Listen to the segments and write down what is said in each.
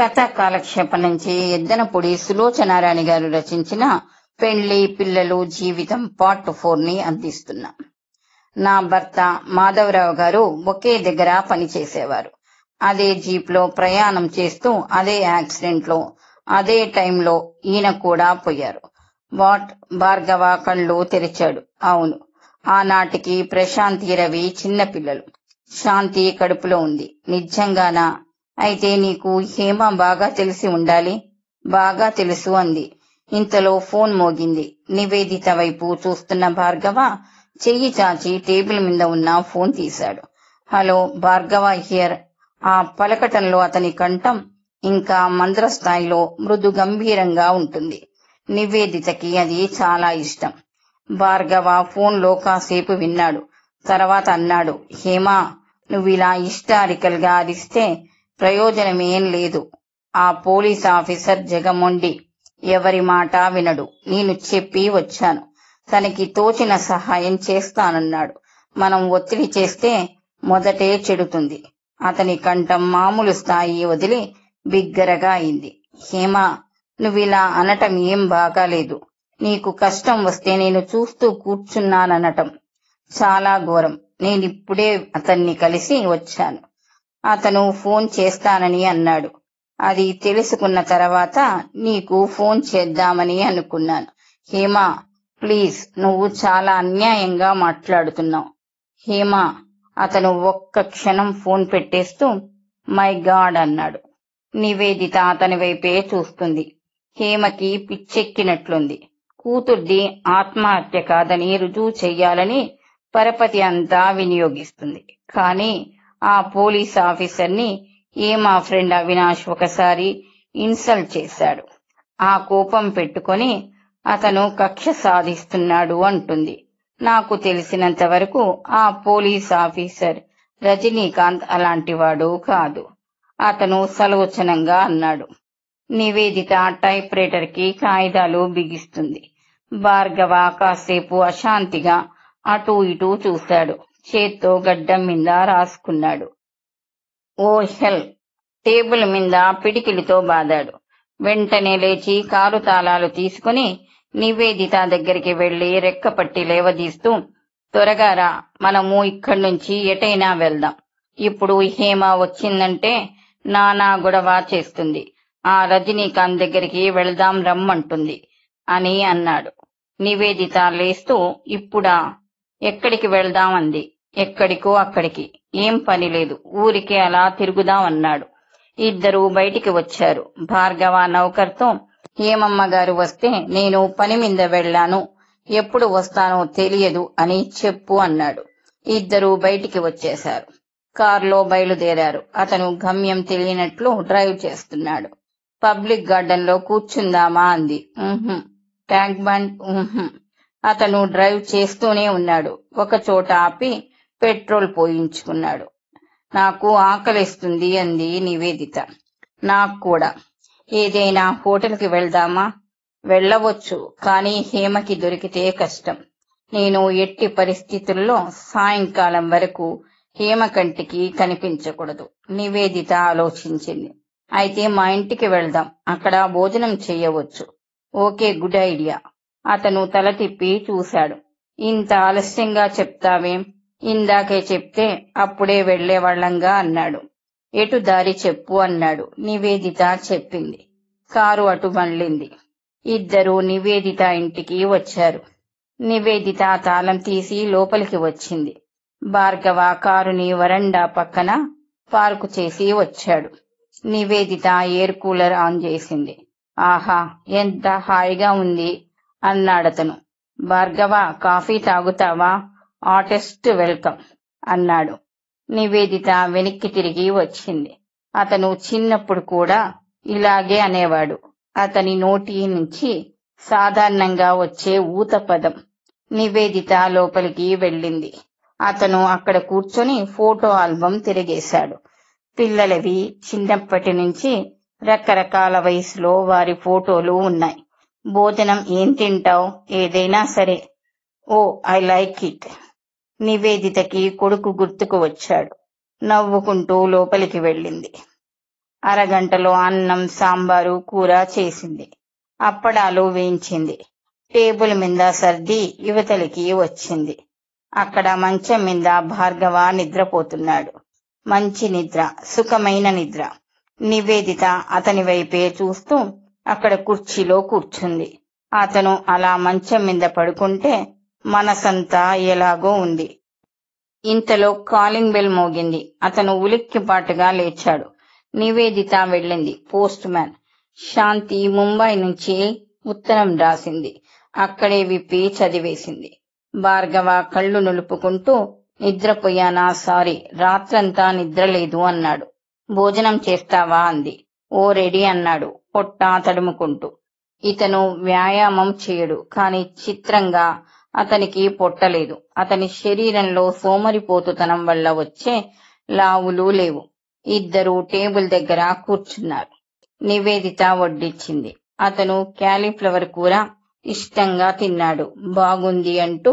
కథ కాలక్షేపం నుంచి ఎద్దనపూడి సులోచనారాణి గారు రచించిన పెళ్లి పిల్లలు జీవితం పార్ట్ 4 ని అందిస్తున్నా. నా భర్త మాధవరావు గారు ఒకే దగ్గర పనిచేసేవారు. అదే జీప్ లో ప్రయాణం చేస్తూ అదే యాక్సిడెంట్ లో అదే టైంలో ఈయన కూడా పోయారు. వాట్? భార్గవ కళ్ళు తెరిచాడు. అవును, ఆనాటికి ప్రశాంతి, రవి చిన్నపిల్లలు. శాంతి కడుపులో ఉంది. నిజంగానా? అయితే నీకు హేమ బాగా తెలిసి ఉండాలి. బాగా తెలుసు అంది. ఇంతలో ఫోన్ మోగింది. నివేదిత వైపు చూస్తున్న భార్గవ చెయ్యి చాచి టేబుల్ మీద ఉన్న ఫోన్ తీశాడు. Hello, Bhargava here. ఆ పలకటంలో అతని కంఠం ఇంకా మంద్రస్థాయిలో మృదు గంభీరంగా ఉంటుంది. నివేదితకి అది చాలా ఇష్టం. భార్గవ ఫోన్లో కాసేపు విన్నాడు. తర్వాత అన్నాడు, హేమా, నువ్విలా హిస్టారికల్ గా అరిస్తే ప్రయోజనమేం లేదు. ఆ పోలీస్ ఆఫీసర్ జగమొండి, ఎవరి మాట వినడు. నేను చెప్పి వచ్చాను. తనకి తోచిన సహాయం చేస్తానన్నాడు. మనం ఒత్తిడి చేస్తే మొదటే చెడుతుంది. అతని కంఠం మామూలు స్థాయి వదిలి బిగ్గరగా అయింది. హేమా, నువ్విలా అనటం ఏం బాగాలేదు. నీకు కష్టం వస్తే నేను చూస్తూ కూర్చున్నాననటం చాలా ఘోరం. నేనిప్పుడే అతన్ని కలిసి వచ్చాను. అతను ఫోన్ చేస్తానని అన్నాడు. అది తెలుసుకున్న తర్వాత నీకు ఫోన్ చేద్దామని అనుకున్నాను. హేమా, ప్లీజ్, నువ్వు చాలా అన్యాయంగా మాట్లాడుతున్నావు. హేమా, అతను ఒక్క క్షణం ఫోన్ పెట్టేస్తూ మై గాడ్ అన్నాడు. నివేదిత అతని వైపే చూస్తుంది. హేమకి పిచ్చెక్కినట్లుంది. కూతుర్ది ఆత్మహత్య కాదని రుజువు చెయ్యాలని పరపతి అంతా వినియోగిస్తుంది. కానీ ఆ పోలీస్ ఆఫీసర్ని మా ఫ్రెండ్ అవినాష్ ఒకసారి ఇన్సల్ట్ చేశాడు. ఆ కోపం పెట్టుకొని అతను కక్ష సాధిస్తున్నాడు అంటుంది. నాకు తెలిసినంత వరకు ఆ పోలీస్ ఆఫీసర్ రజనీకాంత్ అలాంటివాడు కాదు. అతను సలోచనంగా అన్నాడు. నివేదిత టైప్ రైటర్ కి కాగితాలు బిగిస్తుంది. భార్గవ కాసేపు అశాంతిగా అటూ ఇటూ చూశాడు. చేత్తో గడ్డం మీద రాసుకున్నాడు. ఓ హెల్! టేబుల్ మీద పిడికిలితో బాదాడు. వెంటనే లేచి కారు తాళాలు తీసుకుని నివేదిత దగ్గరికి వెళ్లి రెక్కపట్టి లేవదీస్తూ, త్వరగా రా, మనము ఇక్కడి నుంచి ఎటైనా వెళ్దాం. ఇప్పుడు హేమ వచ్చిందంటే నానా గొడవ చేస్తుంది. ఆ రజనీకాంత్ దగ్గరికి వెళ్దాం రమ్మంటుంది అని అన్నాడు. నివేదిత లేస్తూ, ఇప్పుడా? ఎక్కడికి వెళ్దాం అంది. ఎక్కడికో అక్కడికి. ఏం పని లేదు, ఊరికే అలా తిరుగుదాం అన్నాడు. ఇద్దరూ బయటికి వచ్చారు. భార్గవ నౌకర్తో, హేమమ్మ గారు వస్తే నేను పని మీద వెళ్లాను, ఎప్పుడు వస్తానో తెలియదు అని చెప్పు అన్నాడు. ఇద్దరూ బయటికి వచ్చేశారు. కారులో బయలుదేరారు. అతను గమ్యం తెలియనట్లు డ్రైవ్ చేస్తున్నాడు. పబ్లిక్ గార్డెన్ లో కూర్చుందామా అంది. Tank bund. అతను డ్రైవ్ చేస్తూనే ఉన్నాడు. ఒక చోట ఆపి పెట్రోల్ పోయించుకున్నాడు. నాకు ఆకలిస్తుంది అంది నివేదిత. నాకు కూడా. ఏదైనా హోటల్కి వెళ్దామా? వెళ్ళవచ్చు, కానీ హేమకి దొరికితే కష్టం. నేను ఎట్టి పరిస్థితుల్లో సాయంకాలం వరకు హేమ కంటికి కనిపించకూడదు. నివేదిత ఆలోచించింది. అయితే మా ఇంటికి వెళ్దాం, అక్కడ భోజనం చెయ్యవచ్చు. Okay, good idea. అతను తల తిప్పి చూశాడు. ఇంత ఆలస్యంగా చెప్తావేం? ఇందాకే చెప్తే అప్పుడే వెళ్లేవాళ్లంగా అన్నాడు. ఎటు దారి చెప్పు అన్నాడు. నివేదిత చెప్పింది. కారు అటు మళ్ళింది. ఇద్దరూ నివేదిత ఇంటికి వచ్చారు. నివేదిత తాళం తీసి లోపలికి వచ్చింది. భార్గవ కారుని వరండా పక్కన పార్కు చేసి వచ్చాడు. నివేదిత ఎయిర్ కూలర్ ఆన్ చేసింది. ఆహా, ఎంత హాయిగా ఉంది అన్నాడతను. భార్గవ, కాఫీ తాగుతావా? ఆర్టిస్ట్ వెల్కమ్ అన్నాడు. నివేదిత వెనక్కి తిరిగి వచ్చింది. అతను చిన్నప్పుడు కూడా ఇలాగే అనేవాడు. అతని నోటి నుంచి సాధారణంగా వచ్చే ఊత పదం. నివేదిత లోపలికి వెళ్ళింది. అతను అక్కడ కూర్చొని ఫోటో ఆల్బం తిరిగేశాడు. పిల్లలవి చిన్నప్పటి నుంచి రకరకాల వయసులో వారి ఫోటోలు ఉన్నాయి. భోజనం ఏం తింటావు? ఏదైనా సరే. ఓ, ఐ లైక్ ఇట్. నివేదితకి కొడుకు గుర్తుకు వచ్చాడు. నవ్వుకుంటూ లోపలికి వెళ్ళింది. అరగంటలో అన్నం, సాంబారు, కూర చేసింది. అప్పడాలు వేయించింది. టేబుల్ మీద సర్ది యువతలికి వచ్చింది. అక్కడ మంచం మీద భార్గవ నిద్రపోతున్నాడు. మంచి నిద్ర, సుఖమైన నిద్ర. నివేదిత అతని వైపే చూస్తూ అక్కడ కుర్చీలో కూర్చుంది. అతను అలా మంచం మీద పడుకుంటే మనసంతా ఎలాగో ఉంది. ఇంతలో కాలింగ్ బెల్ మోగింది. అతను ఉలిక్కిపాటుగా లేచాడు. నివేదిత వెళ్ళింది. Post man. శాంతి ముంబై నుంచి ఉత్తరం రాసింది. అక్కడే విప్పి చదివేసింది. భార్గవ కళ్ళు నులుపుకుంటూ, నిద్రపోయానా, సారీ, రాత్రంతా నిద్రలేదు అన్నాడు. భోజనం చేస్తావా అంది. ఓ రెడీ అన్నాడు పొట్ట తడుముకుంటూ. ఇతను వ్యాయామం చేయడు, కాని చిత్రంగా అతనికి పొట్టలేదు. అతని శరీరంలో సోమరిపోతుతనం వల్ల వచ్చే లావులు లేవు. ఇద్దరు టేబుల్ దగ్గర కూర్చున్నారు. నివేదిత వడ్డించింది. అతను క్యాలీఫ్లవర్ కూర ఇష్టంగా తిన్నాడు. బాగుంది అంటూ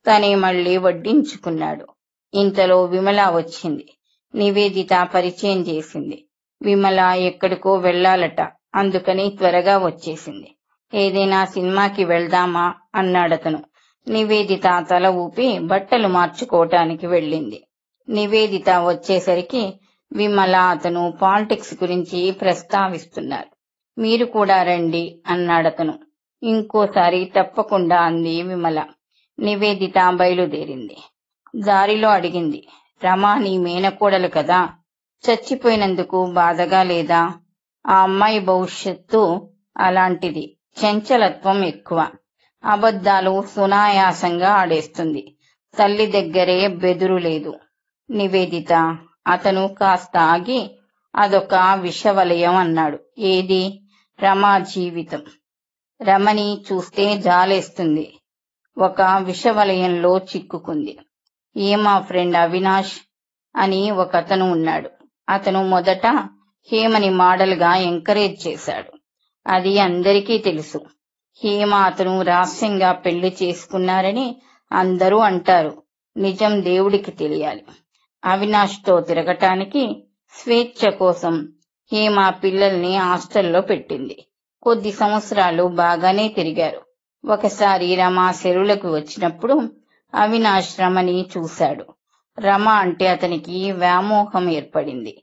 తనే మళ్ళీ వడ్డించుకున్నాడు. ఇంతలో విమల వచ్చింది. నివేదిత పరిచయం చేసింది. విమల ఎక్కడికో వెళ్ళాలట, అందుకని త్వరగా వచ్చేసింది. ఏదైనా సినిమాకి వెళ్దామా అన్నాడతను. నివేదిత తల ఊపి బట్టలు మార్చుకోవటానికి వెళ్ళింది. నివేదిత వచ్చేసరికి విమల, అతను పాలిటిక్స్ గురించి ప్రస్తావిస్తున్నారు. మీరు కూడా రండి అన్నాడతను. ఇంకోసారి తప్పకుండా అంది విమల. నివేదిత బయలుదేరింది. దారిలో అడిగింది, రమా నీ మేనకోడలు కదా, చచ్చిపోయినందుకు బాధగా లేదా? ఆ అమ్మాయి భవిష్యత్తు అలాంటిది, చంచలత్వం ఎక్కువ, అబద్ధాలు సునాయాసంగా ఆడేస్తుంది, తల్లి దగ్గరే బెదురు లేదు. నివేదిత. అతను కాస్త ఆగి, అదొక విషవలయం అన్నాడు. ఏది? రమా జీవితం. రమణి చూస్తే జాలేస్తుంది. ఒక విషవలయంలో చిక్కుకుంది. మా ఫ్రెండ్ అవినాష్ అని ఒకతను ఉన్నాడు. అతను మొదట హేమని మోడల్ గా ఎంకరేజ్ చేశాడు. అది అందరికీ తెలుసు. హేమ అతను రహస్యంగా పెళ్లి చేసుకున్నారని అందరూ అంటారు. నిజం దేవుడికి తెలియాలి. అవినాష్ తో తిరగటానికి స్వేచ్ఛ కోసం హేమ పిల్లల్ని హాస్టల్లో పెట్టింది. కొద్ది సంవత్సరాలు బాగానే తిరిగారు. ఒకసారి రమ సెరువులకు వచ్చినప్పుడు అవినాష్ రమని చూశాడు. రమ అంటే అతనికి వ్యామోహం ఏర్పడింది.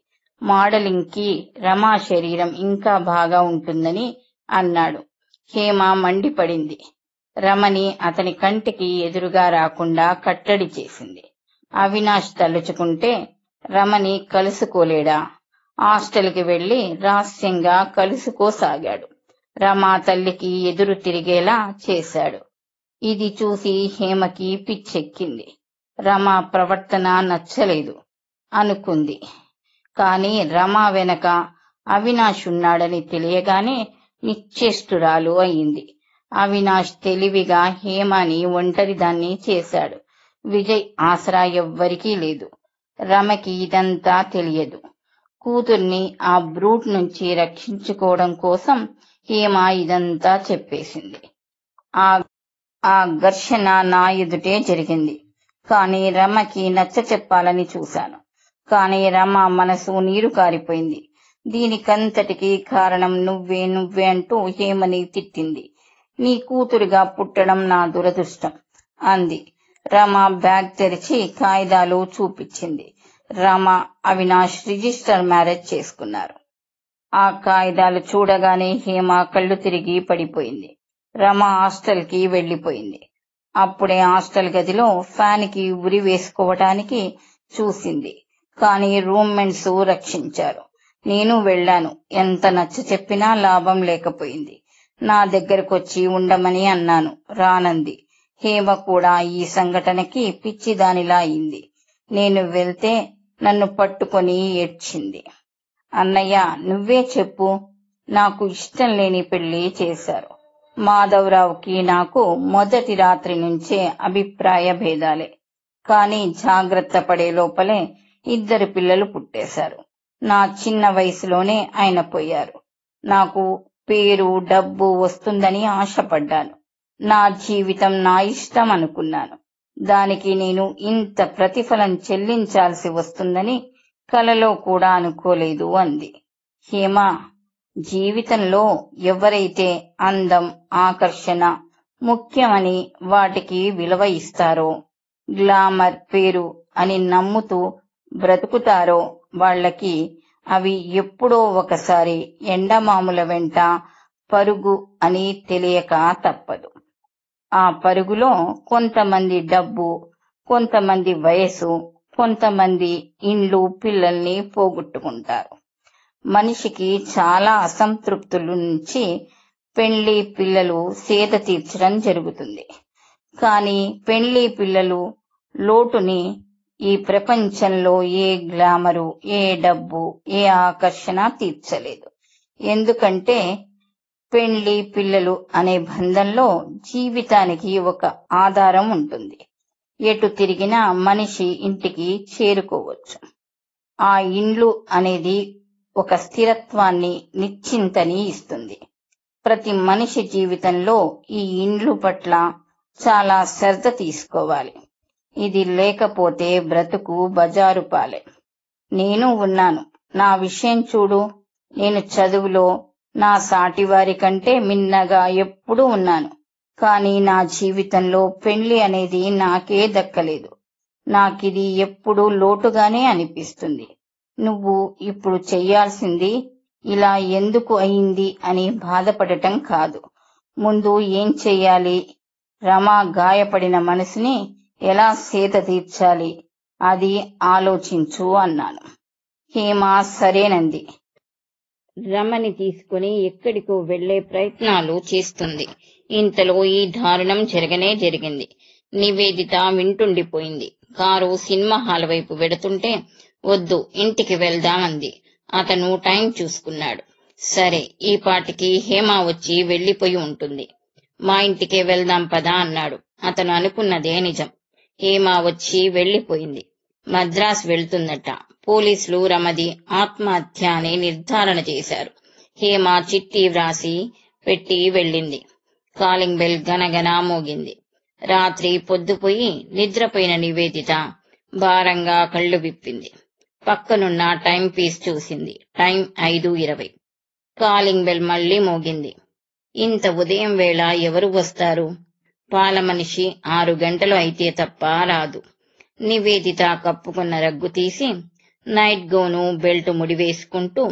మోడలింగ్ కి రమా శరీరం ఇంకా బాగా ఉంటుందని అన్నాడు. హేమ మండిపడింది. రమని అతని కంటికి ఎదురుగా రాకుండా కట్టడి చేసింది. అవినాష్ తలుచుకుంటే రమని కలుసుకోలేడా? హాస్టల్కి వెళ్లి రహస్యంగా కలుసుకోసాగాడు. రమా తల్లికి ఎదురు తిరిగేలా చేశాడు. ఇది చూసి హేమకి పిచ్చెక్కింది. రమ ప్రవర్తన నచ్చలేదు అనుకుంది. కాని రమ వెనక అవినాష్ ఉన్నాడని తెలియగానే నిశ్చేష్టురాలు అయింది. అవినాష్ తెలివిగా హేమని ఒంటరిదాన్ని చేశాడు. విజయ్ ఆసరా ఎవ్వరికీ లేదు. రమకి ఇదంతా తెలియదు. కూతుర్ని ఆ బ్రూట్ నుంచి రక్షించుకోవడం కోసం హేమ ఇదంతా చెప్పేసింది. ఆ ఘర్షణ నా ఎదుటే జరిగింది. కాని రమకి నచ్చ చెప్పాలని చూశాను. కాని రమ మనసు నీరు కారిపోయింది. దీనికంతటికీ కారణం నువ్వే అంటూ హేమని తిట్టింది. నీ కూతురుగా పుట్టడం నా దురదృష్టం అంది. రమ బ్యాగ్ తెరిచి కాగితాలు చూపించింది. రమ అవినాష్ రిజిస్టర్ మ్యారేజ్ చేసుకున్నారు. ఆ కాగితాలు చూడగానే హేమ కళ్ళు తిరిగి పడిపోయింది. రమ హాస్టల్ కి వెళ్లిపోయింది. అప్పుడే హాస్టల్ గదిలో ఫ్యాన్ కి ఉరి వేసుకోవటానికి చూసింది. కాని రూమ్మేట్స్ రక్షించారు. నేను వెళ్లాను. ఎంత నచ్చ చెప్పినా లాభం లేకపోయింది. నా దగ్గరకొచ్చి ఉండమని అన్నాను, రానంది. హేమ కూడా ఈ సంఘటనకి పిచ్చిదానిలా అయింది. నేను వెళ్తే నన్ను పట్టుకొని ఏడ్చింది. అన్నయ్య, నువ్వే చెప్పు, నాకు ఇష్టం లేని పెళ్లి చేశారు. మాధవరావుకి నాకు మొదటి రాత్రి నుంచే అభిప్రాయ భేదాలే. కాని జాగ్రత్త పడే లోపలే 2 పిల్లలు పుట్టేశారు. నా చిన్న వయసులోనే ఆయన పోయారు. నాకు పేరు డబ్బు వస్తుందని ఆశపడ్డాను. నా జీవితం నా ఇష్టం అనుకున్నాను. దానికి నేను ఇంత ప్రతిఫలం చెల్లించాల్సి వస్తుందని కలలో కూడా అనుకోలేదు అంది. హేమ, జీవితంలో ఎవరైతే అందం, ఆకర్షణ ముఖ్యమని వాటికి విలువ ఇస్తారో, గ్లామర్, పేరు అని నమ్ముతూ బ్రతుకుతారో వాళ్ళకి అవి ఎప్పుడో ఒకసారి ఎండమాముల వెంట పరుగు అని తెలియక తప్పదు. ఆ పరుగులో కొంతమంది డబ్బు, కొంతమంది వయసు, కొంతమంది ఇండ్లు, పిల్లల్ని పోగొట్టుకుంటారు. మనిషికి చాలా అసంతృప్తుల నుంచి పెళ్లి, పిల్లలు సేద తీర్చడం జరుగుతుంది. కానీ పెళ్లి, పిల్లలు లోటుని ఈ ప్రపంచంలో ఏ గ్లామరు, ఏ డబ్బు, ఏ ఆకర్షణ తీర్చలేదు. ఎందుకంటే పెళ్లి, పిల్లలు అనే బంధంలో జీవితానికి ఒక ఆధారం ఉంటుంది. ఎటు తిరిగినా మనిషి ఇంటికి చేరుకోవచ్చు. ఆ ఇండ్లు అనేది ఒక స్థిరత్వాన్ని, నిశ్చింతని ఇస్తుంది. ప్రతి మనిషి జీవితంలో ఈ ఇండ్లు పట్ల చాలా శ్రద్ధ తీసుకోవాలి. ఇది లేకపోతే బ్రతుకు బజారు పాలే. నేను ఉన్నాను. నా విషయం చూడు. నేను చదువులో నా సాటివారి కంటే మిన్నగా ఎప్పుడూ ఉన్నాను. కానీ నా జీవితంలో పెళ్లి అనేది నాకే దక్కలేదు. నాకిది ఎప్పుడూ లోటుగానే అనిపిస్తుంది. నువ్వు ఇప్పుడు చెయ్యాల్సింది ఇలా ఎందుకు అయింది అని బాధపడటం కాదు. ముందు ఏం చెయ్యాలి, రమ గాయపడిన మనసుని ఎలా సేద తీర్చాలి అది ఆలోచించు అన్నాను. హేమ సరేనంది. రమని తీసుకుని ఎక్కడికో వెళ్లే ప్రయత్నాలు చేస్తుంది. ఇంతలో ఈ దారుణం జరిగింది. నివేదిత వింటుండిపోయింది. కారు సినిమా హాల్ వైపు వెడుతుంటే వద్దు, ఇంటికి వెళ్దామంది. అతను టైం చూసుకున్నాడు. సరే, ఈ పాటికి హేమ వచ్చి వెళ్లిపోయి ఉంటుంది. మా ఇంటికే వెళ్దాం పదా అన్నాడు. అతను అనుకున్నదే నిజం. హేమ వచ్చి వెళ్లిపోయింది. మద్రాస్ వెళ్తుందట. పోలీసులు రమది ఆత్మహత్య అని నిర్ధారణ చేశారు. హేమ చిట్టి వ్రాసి పెట్టి వెళ్ళింది. కాలింగ్ బెల్ గనగన మోగింది. రాత్రి పొద్దుపోయి నిద్రపోయిన నివేదిత భారంగా కళ్ళు విప్పింది. పక్కనున్న టైం పీస్ చూసింది. టైం 5:20. కాలింగ్ బెల్ మళ్లీ మోగింది. ఇంత ఉదయం వేళ ఎవరు వస్తారు? పాల మనిషి 6 గంటలు అయితే తప్ప రాదు. నివేదిత కప్పుకున్న రగ్గు తీసి నైట్ గౌను, బెల్ట్ ముడివేసుకుంటూ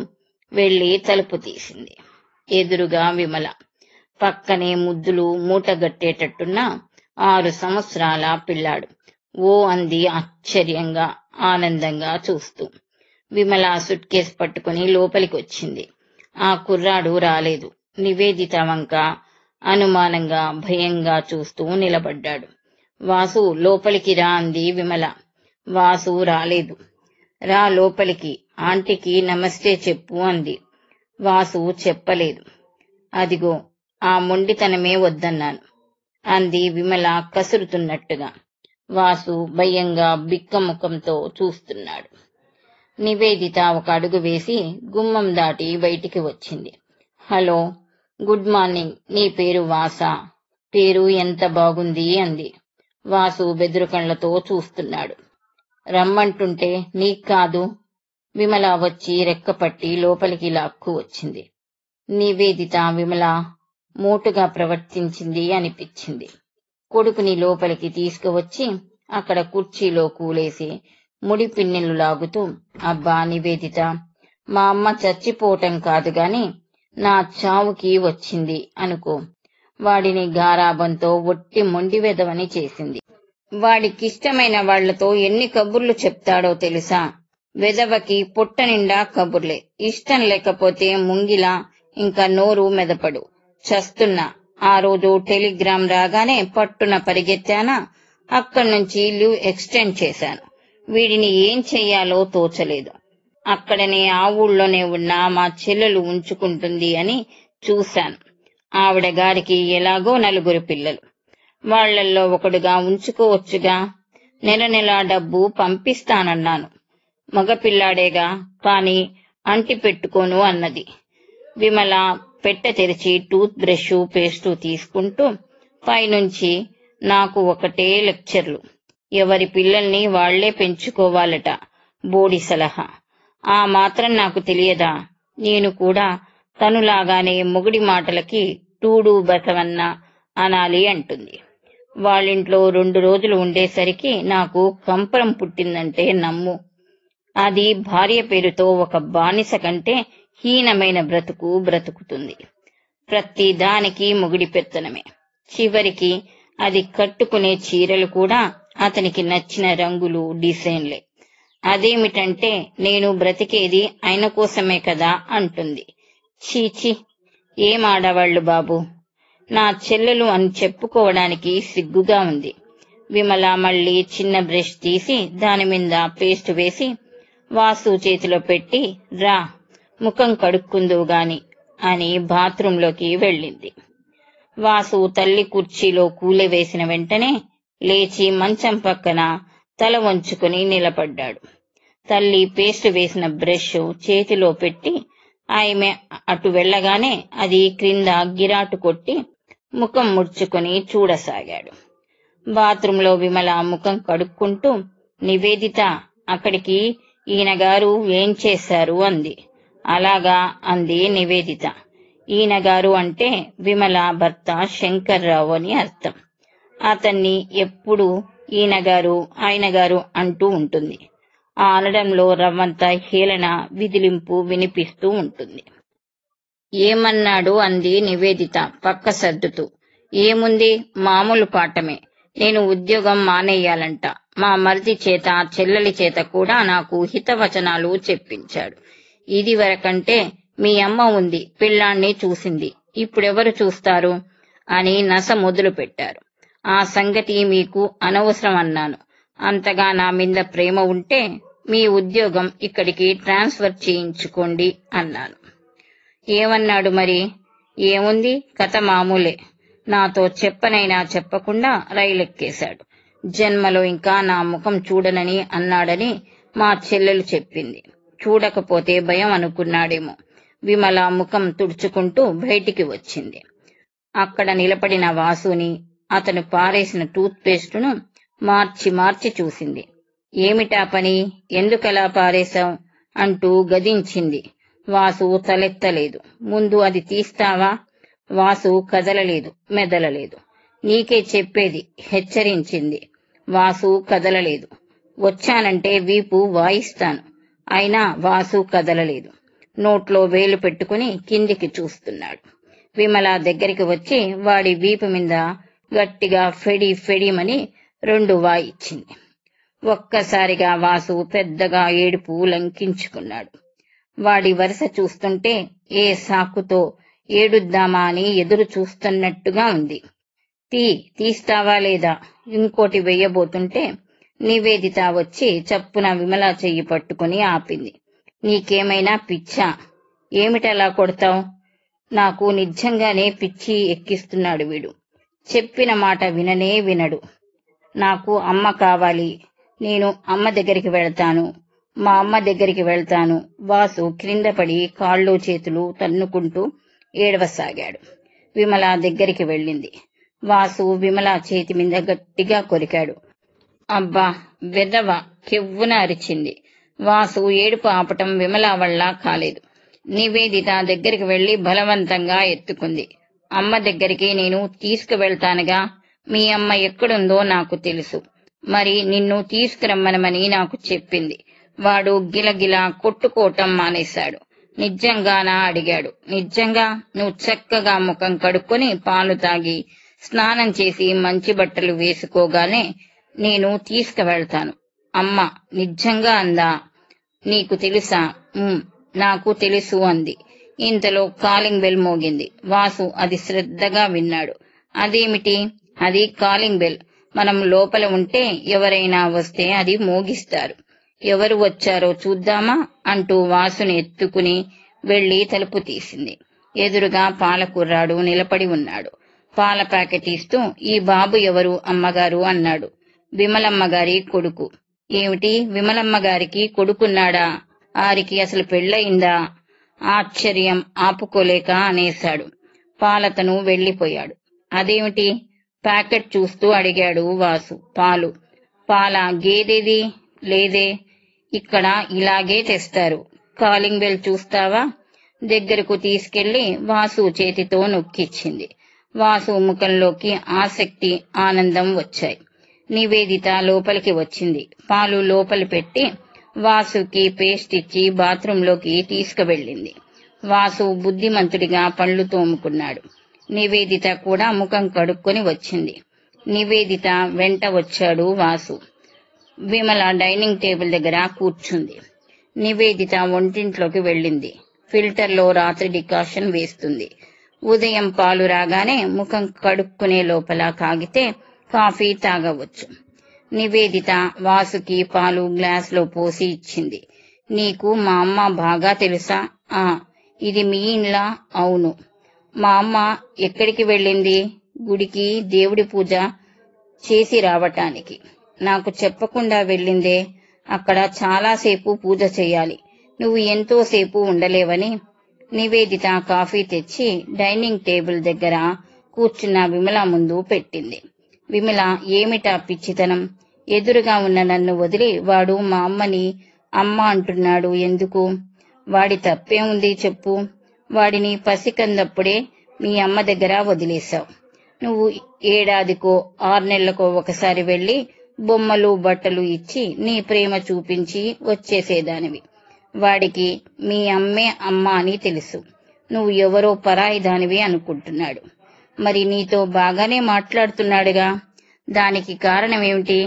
వెళ్లి తలుపు తీసింది. ఎదురుగా విమల. పక్కనే ముద్దులు మూటగట్టేటట్టున్న 6 సంవత్సరాల పిల్లాడు. ఓ అంది ఆశ్చర్యంగా, ఆనందంగా చూస్తూ. విమల సూట్ కేసు పట్టుకుని లోపలికి వచ్చింది. ఆ కుర్రాడు రాలేదు. నివేదిత వంక అనుమానంగా, భయంగా చూస్తూ నిలబడ్డాడు. వాసు, లోపలికి రా అంది విమల. వాసు రాలేదు. రా లోపలికి, ఆంటీకి నమస్తే చెప్పు అంది. వాసు చెప్పలేదు. అదిగో ఆ మొండితనమే వద్దన్నాను అంది విమల కసురుతున్నట్టుగా. వాసు భయంగా బిక్కముఖంతో చూస్తున్నాడు. నివేదిత ఒక అడుగు వేసి గుమ్మం దాటి బయటికి వచ్చింది. Hello, good morning. నీ పేరు వాసా? పేరు ఎంత బాగుంది అంది. వాసు బెదురు కళ్లతో చూస్తున్నాడు. రమ్మంటుంటే నీకు కాదు. విమల వచ్చి రెక్కపట్టి లోపలికి లాక్కు వచ్చింది. నివేదిత విమల మోటుగా ప్రవర్తించింది అనిపించింది. కొడుకుని లోపలికి తీసుకువచ్చి అక్కడ కుర్చీలో కూలేసి ముడి పిన్నెలు లాగుతూ, అబ్బా నివేదిత, మా అమ్మ చచ్చిపోవటం కాదు గాని నా చావుకి వచ్చింది అనుకో. వాడిని గారాబంతో ఒట్టి మొండి వెదవని చేసింది. వాడికిష్టమైన వాళ్లతో ఎన్ని కబుర్లు చెప్తాడో తెలుసా? వెదవకి పొట్ట నిండా కబుర్లే. ఇష్టం లేకపోతే ముంగిలా ఇంకా నోరు మెదపడు. చస్తున్నా. ఆ రోజు టెలిగ్రామ్ రాగానే పట్టున పరిగెత్తానా. అక్కడ్నుంచి లీవ్ ఎక్స్టెండ్ చేశాను. వీడిని ఏం చెయ్యాలో తోచలేదు. అక్కడనే ఆ ఊళ్ళోనే ఉన్న మా చెల్లెలు ఉంచుకుంటుంది అని చూశాను. ఆవిడ గారికి ఎలాగో 4 పిల్లలు. వాళ్లల్లో ఒకడుగా ఉంచుకోవచ్చుగా. నెల డబ్బు పంపిస్తానన్నాను. మగపిల్లాడేగా, కాని అంటి పెట్టుకోను అన్నది. విమల పెట్టె తెరిచి టూత్ బ్రష్, పేస్టు తీసుకుంటూ పైనుంచి నాకు ఒకటే లెక్చర్లు. ఎవరి పిల్లల్ని వాళ్లే పెంచుకోవాలట. బోడి సలహా. ఆ మాత్రం నాకు తెలియదా? నేను కూడా తనులాగానే మొగుడి మాటలకి టూడు బసవన్న అనాలి అంటుంది. వాళ్ళింట్లో 2 రోజులు ఉండేసరికి నాకు కంపరం పుట్టిందంటే నమ్ము. అది భార్య పేరుతో ఒక బానిస కంటే హీనమైన బ్రతుకు బ్రతుకుతుంది. ప్రతి దానికి మొగుడి పెత్తనమే. చివరికి అది కట్టుకునే చీరలు కూడా అతనికి నచ్చిన రంగులు, డిజైన్లే. అదేమిటంటే నేను బ్రతికేది ఆయన కోసమే కదా అంటుంది. చీచి, ఏం ఆడవాళ్లు బాబు. నా చెల్లెలు అని చెప్పుకోవడానికి సిగ్గుగా ఉంది. విమల మళ్ళీ చిన్న బ్రష్ తీసి దాని మీద పేస్ట్ వేసి వాసు చేతిలో పెట్టి, రా ముఖం కడుక్కుందువు గాని అని బాత్రూంలోకి వెళ్ళింది. వాసు తల్లి కుర్చీలో కూలవేసిన వెంటనే లేచి మంచం పక్కన తల వంచుకుని నిలబడ్డాడు. తల్లి పేస్ట్ వేసిన బ్రష్ చేతిలో పెట్టి ఆమె అటు వెళ్ళగానే అది క్రింద గిరాటు కొట్టి ముఖం ముడుచుకొని చూడసాగాడు. బాత్రూంలో విమల ముఖం కడుక్కుంటూ, నివేదిత, అక్కడికి ఈయనగారు ఏం చేశారు అంది. అలాగా అంది నివేదిత. ఈయనగారు అంటే విమల భర్త శంకర్రావు అని అర్థం. అతన్ని ఎప్పుడు ఈయనగారు, ఆయనగారు అంటూ ఉంటుంది. ఆ అనడంలో రవ్వంత హేళన, విదిలింపు వినిపిస్తూ ఉంటుంది. ఏమన్నాడు అంది నివేదిత పక్క సర్దుతూ. ఏముంది, మామూలు పాఠమే. నేను ఉద్యోగం మానేయాలంట. మా మరిది చేత, చెల్లెలి చేత కూడా నాకు హితవచనాలు చెప్పించాడు. ఇది వరకంటే మీ అమ్మ ఉంది, పిల్లాన్ని చూసింది, ఇప్పుడెవరు చూస్తారు అని నస మొదలు పెట్టారు. ఆ సంగతి మీకు అనవసరం అన్నాను. అంతగా నా మీద ప్రేమ ఉంటే మీ ఉద్యోగం ఇక్కడికి ట్రాన్స్ఫర్ చేయించుకోండి అన్నాను. ఏమన్నాడు మరి? ఏముంది, కథ మామూలే. నాతో చెప్పనైనా చెప్పకుండా రైలెక్కేశాడు. జన్మలో ఇంకా నా ముఖం చూడనని అన్నాడని మా చెల్లెలు చెప్పింది. చూడకపోతే భయం అనుకున్నాడేమో. విమల ముఖం తుడుచుకుంటూ బయటికి వచ్చింది. అక్కడ నిలబడిన వాసుని, అతను పారేసిన టూత్ పేస్టును మార్చి మార్చి చూసింది. ఏమిటా పని, ఎందుకలా పారేశావు అంటూ గదించింది. వాసు తలెత్తలేదు. ముందు అది తీస్తావా? వాసు కదలలేదు, మెదలలేదు. నీకే చెప్పేది, హెచ్చరించింది. వాసు కదలలేదు. వచ్చానంటే వీపు వాయిస్తాను. అయినా వాసు కదలలేదు. నోట్లో వేలు పెట్టుకుని కిందికి చూస్తున్నాడు. విమల దగ్గరికి వచ్చి వాడి వీపు మీద గట్టిగా ఫెడి ఫెడిమని 2 వాయిచ్చింది. ఒక్కసారిగా వాసు పెద్దగా ఏడుపు లంకించుకున్నాడు. వాడి వరుస చూస్తుంటే ఏ సాకుతో ఏడుద్దామా అని ఎదురు చూస్తున్నట్టుగా ఉంది. తీస్తావా లేదా? ఇంకోటి వెయ్యబోతుంటే నివేదిత వచ్చి చప్పున విమల చెయ్యి పట్టుకుని ఆపింది. నీకేమైనా పిచ్చా? ఏమిటలా కొడతావు? నాకు నిజంగానే పిచ్చి ఎక్కిస్తున్నాడు వీడు. చెప్పిన మాట విననే వినడు. నాకు అమ్మ కావాలి. నేను అమ్మ దగ్గరికి వెళ్తాను, మా అమ్మ దగ్గరికి వెళ్తాను. వాసు క్రింద పడి కాళ్ళు చేతులు తన్నుకుంటూ ఏడవసాగాడు. విమల దగ్గరికి వెళ్ళింది. వాసు విమల చేతి మీద గట్టిగా కొరికాడు. అబ్బా, వెర్రవ, కెవ్వున అరిచింది. వాసు ఏడుపు ఆపటం విమల వల్ల కాలేదు. నివేదిత దగ్గరికి వెళ్లి బలవంతంగా ఎత్తుకుంది. అమ్మ దగ్గరికి నేను తీసుకువెళ్తానుగా. మీ అమ్మ ఎక్కడుందో నాకు తెలుసు. మరి నిన్ను తీసుకురమ్మనమని నాకు చెప్పింది. వాడు గిలగిలా కొట్టుకోవటం మానేశాడు. నిజంగానా అడిగాడు. నిజంగా. నువ్వు చక్కగా ముఖం కడుక్కొని పాలు తాగి స్నానం చేసి మంచి బట్టలు వేసుకోగానే నేను తీసుకువెళ్తాను. అమ్మ నిజంగా అందా. నీకు తెలుసా? నాకు తెలుసు అంది. ఇంతలో కాలింగ్ బెల్ మోగింది. వాసు అది శ్రద్ధగా విన్నాడు. అదేమిటి? అది కాలింగ్ బెల్. మనం లోపల ఉంటే ఎవరైనా వస్తే అది మోగిస్తారు. ఎవరు వచ్చారో చూద్దామా అంటూ వాసుని ఎత్తుకుని వెళ్లి తలుపు తీసింది. ఎదురుగా పాల కుర్రాడు నిలబడి ఉన్నాడు. పాల ప్యాకెట్ ఇస్తూ, ఈ బాబు ఎవరు అమ్మగారు అన్నాడు. విమలమ్మగారి కొడుకు. ఏమిటి, విమలమ్మగారికి కొడుకున్నాడా? ఆరికి అసలు పెళ్ళయిందా? ఆశ్చర్యం ఆపుకోలేక అనేశాడు. పాలతను వెళ్లిపోయాడు. అదేమిటి? ప్యాకెట్ చూస్తూ అడిగాడు వాసు. పాల గేదేది? లేదే, ఇక్కడ ఇలాగే తెస్తారు. కాలింగ్ బెల్ చూస్తావా? దగ్గరకు తీసుకెళ్లి వాసు చేతితో నొక్కిచ్చింది. వాసు ముఖంలోకి ఆసక్తి, ఆనందం వచ్చాయి. నివేదిత లోపలికి వచ్చింది. పాలు లోపలి పెట్టి వాసుకి పేస్ట్ ఇచ్చి బాత్రూంలోకి తీసుకువెళ్ళింది. వాసు బుద్ధిమంతుడిగా పళ్ళు తోముకున్నాడు. నివేదిత కూడా ముఖం కడుక్కొని వచ్చింది. నివేదిత వెంట వచ్చాడు వాసు. విమల డైనింగ్ టేబుల్ దగ్గర కూర్చుంది. నివేదిత వంటింట్లోకి వెళ్ళింది. ఫిల్టర్లో రాత్రి డికాషన్ వేస్తుంది. ఉదయం పాలు రాగానే ముఖం కడుక్కునే లోపల కాగితే కాఫీ తాగవచ్చు. నివేదిత వాసుకి పాలు గ్లాసులో పోసి ఇచ్చింది. నీకు మా అమ్మ బాగా తెలుసా? ఇది మీ ఇండ్లా? అవును. మా అమ్మ ఎక్కడికి వెళ్ళింది? గుడికి దేవుడి పూజ చేసి రావటానికి. నాకు చెప్పకుండా వెళ్ళిందే. అక్కడ చాలాసేపు పూజ చెయ్యాలి. నువ్వు ఎంతో సేపు ఉండలేవని నివేదిత కాఫీ తెచ్చి డైనింగ్ టేబుల్ దగ్గర కూర్చున్న విమల ముందు పెట్టింది. విమల, ఏమిటా పిచ్చితనం? ఎదురుగా ఉన్న నన్ను వదిలి వాడు మా అమ్మని అమ్మ అంటున్నాడు ఎందుకు? వాడి తప్పేముంది చెప్పు? వాడిని పసికందప్పుడే మీ అమ్మ దగ్గర వదిలేశావు. నువ్వు ఏడాదికో 6 నెలలకో ఒకసారి వెళ్లి బొమ్మలు బట్టలు ఇచ్చి నీ ప్రేమ చూపించి వచ్చేసేదానివి. వాడికి మీ అమ్మే అమ్మ అని తెలుసు. నువ్వు ఎవరో పరాయి దానివి అనుకుంటున్నాడు. మరి నీతో బాగానే మాట్లాడుతున్నాడుగా. దానికి కారణమేమిటి?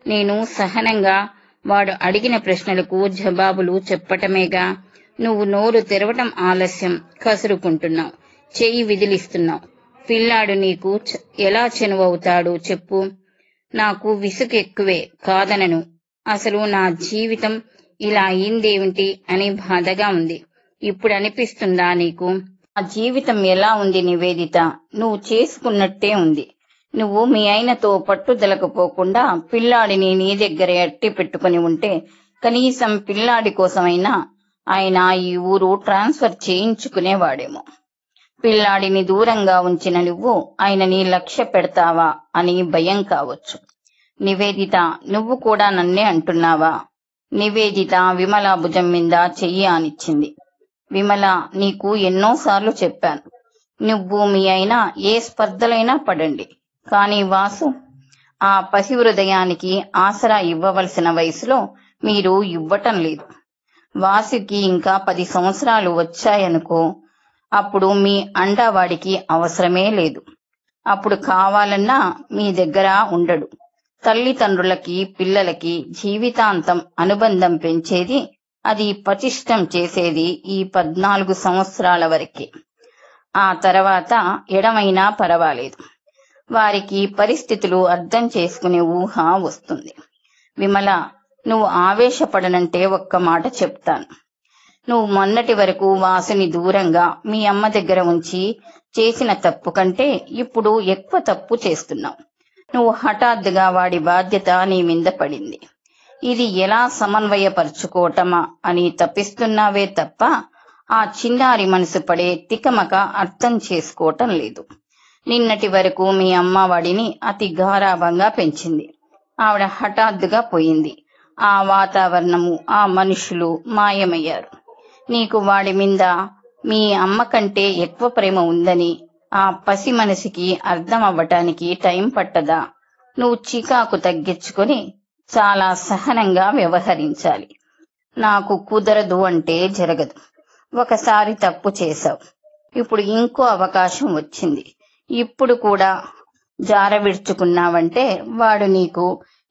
నేను సహనంగా వాడు అడిగిన ప్రశ్నలకు జవాబులు చెప్పటమేగా. నువ్వు నోరు తెరవటం ఆలస్యం, కసురుకుంటున్నావు, చెయ్యి విదిలిస్తున్నావు. పిల్లాడు నీకు ఎలా చనువవుతాడు చెప్పు? నాకు విసుగు ఎక్కువే, కాదనను. అసలు నా జీవితం ఇలా అయిందేమిటి అని బాధగా ఉంది. ఇప్పుడు అనిపిస్తుందా నీకు? నా జీవితం ఎలా ఉంది నివేదిత? నువ్వు చేసుకున్నట్టే ఉంది. నువ్వు మీ ఆయనతో పట్టుదలకు పోకుండా పిల్లాడిని నీ దగ్గర ఎట్టి పెట్టుకుని ఉంటే కనీసం పిల్లాడి కోసమైనా ఆయన ఈ ఊరు ట్రాన్స్ఫర్ చేయించుకునేవాడేమో. పిల్లాడిని దూరంగా ఉంచిన నువ్వు ఆయనని లక్ష్య పెడతావా అని భయం కావచ్చు. నివేదిత, నువ్వు కూడా నన్నే అంటున్నావా? నివేదిత విమల భుజం మీద చెయ్యి ఆనిచ్చింది. విమల, నీకు ఎన్నోసార్లు చెప్పాను, నువ్వు మీ అయినా ఏ స్పర్ధలైనా పడండి, కానీ వాసు ఆ పసి హృదయానికి ఆసరా ఇవ్వవలసిన వయసులో మీరు ఇవ్వటం లేదు. వాసుకి ఇంకా 10 సంవత్సరాలు వచ్చాయనుకో, అప్పుడు మీ అండా వాడికి అవసరమే లేదు. అప్పుడు కావాలన్నా మీ దగ్గర ఉండడు. తల్లిదండ్రులకి పిల్లలకి జీవితాంతం అనుబంధం పెంచేది, అది పటిష్టం చేసేది ఈ 14 సంవత్సరాల వరకే. ఆ తర్వాత ఎడమైనా పర్వాలేదు. వారికి పరిస్థితులు అర్థం చేసుకునే ఊహ వస్తుంది. విమల, నువ్వు ఆవేశపడనంటే ఒక్క మాట చెప్తాను. నువ్వు మొన్నటి వరకు వాసుని దూరంగా మీ అమ్మ దగ్గర ఉంచి చేసిన తప్పు కంటే ఇప్పుడు ఎక్కువ తప్పు చేస్తున్నావు. నువ్వు హఠాత్తుగా వాడి బాధ్యత నీ మీద పడింది. ఇది ఎలా సమన్వయపరుచుకోవటమా అని తప్పిస్తున్నావే తప్ప ఆ చిన్నారి మనసు పడే తికమక అర్థం చేసుకోవటం లేదు. నిన్నటి వరకు మీ అమ్మ వాడిని అతి గారాభంగా పెంచింది. ఆవిడ హఠాత్తుగా పోయింది. ఆ వాతావరణము, ఆ మనుషులు మాయమయ్యారు. నీకు వాడి మీద మీ అమ్మ కంటే ఎక్కువ ప్రేమ ఉందని ఆ పసి మనసుకి అర్థం అవ్వటానికి టైం పట్టదా? నువ్వు చికాకు తగ్గించుకొని చాలా సహనంగా వ్యవహరించాలి. నాకు కుదరదు అంటే జరగదు. ఒకసారి తప్పు చేశావు, ఇప్పుడు ఇంకో అవకాశం వచ్చింది. ఇప్పుడు కూడా జారవిడ్చుకున్నావంటే వాడు నీకు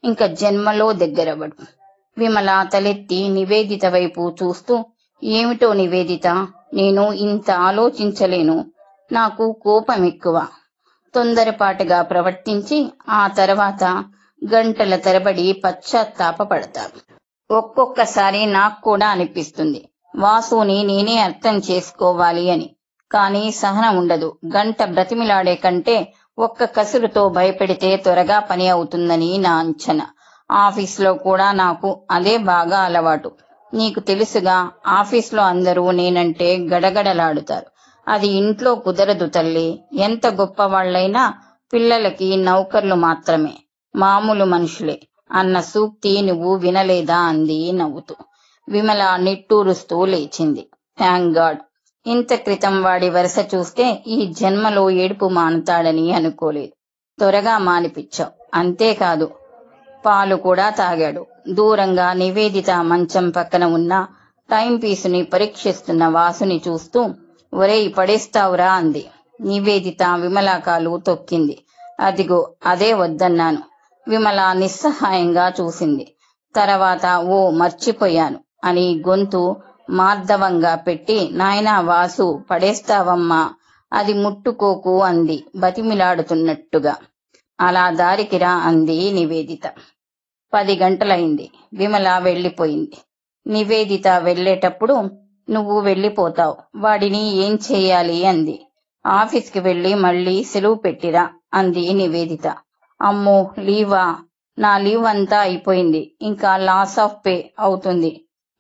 ఇంకా జన్మలో దగ్గరవడు. విమల తలెత్తి నివేదిత వైపు చూస్తూ, ఏమిటో నివేదిత, నేను ఇంత ఆలోచించలేను. నాకు కోపం ఎక్కువ. తొందరపాటుగా ప్రవర్తించి ఆ తర్వాత గంటల తరబడి పశ్చాత్తాపపడతాను. ఒక్కొక్కసారి నాకు కూడా అనిపిస్తుంది వాసుని నేనే అర్థం చేసుకోవాలి అని. కానీ సహనం ఉండదు. గంట బ్రతిమిలాడే కంటే ఒక్క కసురుతో భయపెడితే త్వరగా పని అవుతుందని నా అంచనా. ఆఫీస్లో కూడా నాకు అదే బాగా అలవాటు. నీకు తెలుసుగా, ఆఫీస్లో అందరూ నేనంటే గడగడలాడుతారు. అది ఇంట్లో కుదరదు తల్లి. ఎంత గొప్పవాళ్లైనా పిల్లలకి నౌకర్లు మాత్రమే, మామూలు మనుషులే అన్న సూక్తి నువ్వు వినలేదా అంది నవ్వుతూ. విమల నిట్టూరుస్తూ లేచింది. థ్యాంక్ గాడ్, ఇంత క్రితం వాడి వరుస చూస్తే ఈ జన్మలో ఏడుపు మానుతాడని అనుకోలేదు. త్వరగా మానిపించావు. అంతేకాదు, పాలు కూడా తాగాడు. దూరంగా నివేదిత మంచం పక్కన ఉన్న టైం పీసుని పరీక్షిస్తున్న వాసుని చూస్తూ, ఒరేయ్ పడేస్తావురా అంది. నివేదిత విమల కాలు తొక్కింది. అదిగో అదే వద్దన్నాను. విమల నిస్సహాయంగా చూసింది. తర్వాత ఓ మర్చిపోయాను అని గొంతు మార్దవంగా పెట్టి, నాయనా వాసు, పడేస్తావమ్మా, అది ముట్టుకోకు అంది బతిమిలాడుతున్నట్టుగా. అలా దారికిరా అంది నివేదిత. 10 గంటలైంది. విమల వెళ్ళిపోయింది. నివేదిత వెళ్ళేటప్పుడు, నువ్వు వెళ్ళిపోతావు, వాడిని ఏం చెయ్యాలి అంది. ఆఫీస్కి వెళ్ళి మళ్ళీ సెలవు పెట్టిరా అంది నివేదిత. అమ్మో, లీవా? నా లీవ్ అంతా అయిపోయింది. ఇంకా లాస్ ఆఫ్ పే అవుతుంది.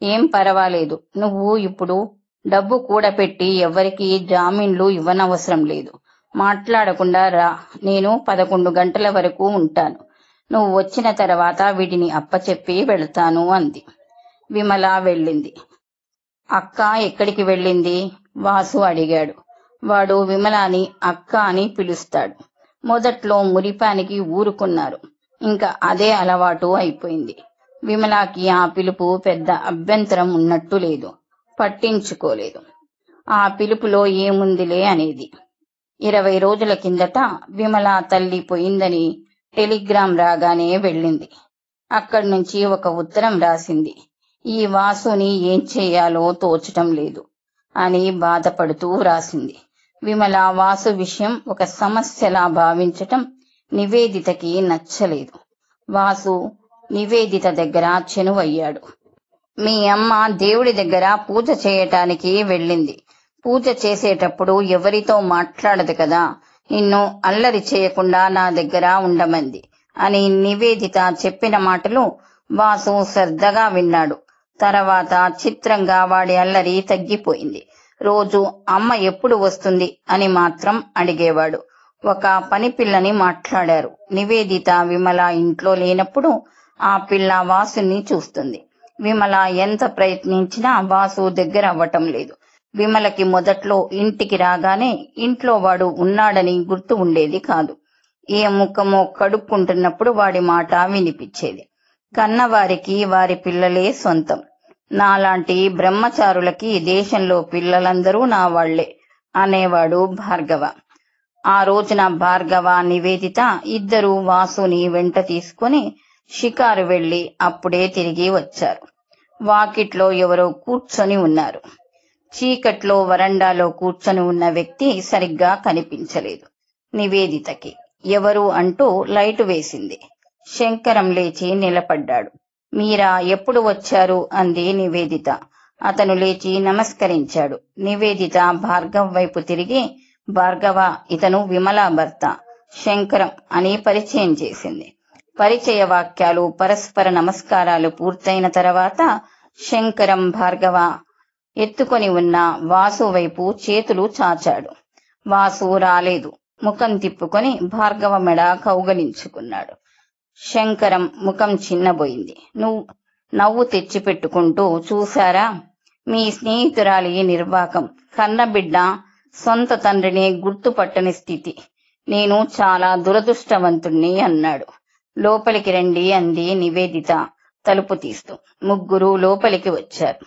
ఏం పర్వాలేదు. నువ్వు ఇప్పుడు డబ్బు కూడపెట్టి ఎవ్వరికీ జామీన్లు ఇవ్వనవసరం లేదు. మాట్లాడకుండా రా. నేను 11 గంటల వరకు ఉంటాను. నువ్వు వచ్చిన తర్వాత వీటిని అప్పచెప్పి వెళ్తాను అంది. విమల వెళ్ళింది. అక్క ఎక్కడికి వెళ్ళింది? వాసు అడిగాడు. వాడు విమలాని అక్క అని పిలుస్తాడు. మొదట్లో మురిపానికి ఊరుకున్నారు. ఇంకా అదే అలవాటు అయిపోయింది. విమలాకి ఆ పిలుపు పెద్ద అభ్యంతరం ఉన్నట్టు లేదు. పట్టించుకోలేదు. ఆ పిలుపులో ఏముందిలే అనేది. 20 రోజుల కిందట విమల తల్లి పోయిందని టెలిగ్రామ్ రాగానే వెళ్ళింది. అక్కడి నుంచి ఒక ఉత్తరం రాసింది. ఈ వాసుని ఏం చెయ్యాలో తోచటం లేదు అని బాధపడుతూ రాసింది. విమల వాసు విషయం ఒక సమస్యలా భావించటం నివేదితకి నచ్చలేదు. వాసు నివేదిత దగ్గర చెనువయ్యాడు. మీ అమ్మ దేవుడి దగ్గర పూజ చేయటానికి వెళ్ళింది. పూజ చేసేటప్పుడు ఎవరితో మాట్లాడదు కదా, నిన్ను అల్లరి చేయకుండా నా దగ్గర ఉండమంది అని నివేదిత చెప్పిన మాటలు వాసు శ్రద్ధగా విన్నాడు. తర్వాత చిత్రంగా వాడి అల్లరి తగ్గిపోయింది. రోజు అమ్మ ఎప్పుడు వస్తుంది అని మాత్రం అడిగేవాడు. ఒక పని పిల్లని మాట్లాడారు. నివేదిత విమల ఇంట్లో లేనప్పుడు ఆ పిల్ల వాసుని చూస్తుంది. విమల ఎంత ప్రయత్నించినా వాసు దగ్గర అవ్వటం లేదు. విమలకి మొదట్లో ఇంటికి రాగానే ఇంట్లో వాడు ఉన్నాడని గుర్తు ఉండేది కాదు. ఏ ముఖమో కడుక్కుంటున్నప్పుడు వాడి మాట వినిపించేది. కన్నవారికి వారి పిల్లలే సొంతం. నాలాంటి బ్రహ్మచారులకి దేశంలో పిల్లలందరూ నా వాళ్లే అనేవాడు భార్గవ. ఆ రోజున భార్గవ, నివేదిత ఇద్దరూ వాసుని వెంట తీసుకుని షికారు వెళ్లి అప్పుడే తిరిగి వచ్చారు. వాకిట్లో ఎవరో కూర్చొని ఉన్నారు. చీకట్లో వరండాలో కూర్చొని ఉన్న వ్యక్తి సరిగ్గా కనిపించలేదు నివేదితకి. ఎవరు అంటూ లైటు వేసింది. శంకరం లేచి నిలబడ్డాడు. మీరా, ఎప్పుడు వచ్చారు అంది నివేదిత. అతను లేచి నమస్కరించాడు. నివేదిత భార్గవ్ వైపు తిరిగి, భార్గవ, ఇతను విమల భర్త శంకరం అని పరిచయం చేసింది. పరిచయ వాక్యాలు, పరస్పర నమస్కారాలు పూర్తయిన తర్వాత శంకరం భార్గవ ఎత్తుకొని ఉన్న వాసు వైపు చేతులు చాచాడు. వాసు రాలేదు. ముఖం తిప్పుకొని భార్గవ మెడ కౌగలించుకున్నాడు. శంకరం ముఖం చిన్నబోయింది. నవ్వు తెచ్చిపెట్టుకుంటూ, చూశారా, మీ స్నేహితురాలి నిర్వాకం. కన్నబిడ్డ సొంత తండ్రిని గుర్తుపట్టని స్థితి. నేను చాలా దురదృష్టవంతుణ్ణి అన్నాడు. లోపలికి రండి అంది నివేదిత తలుపు తీస్తూ. ముగ్గురు లోపలికి వచ్చారు.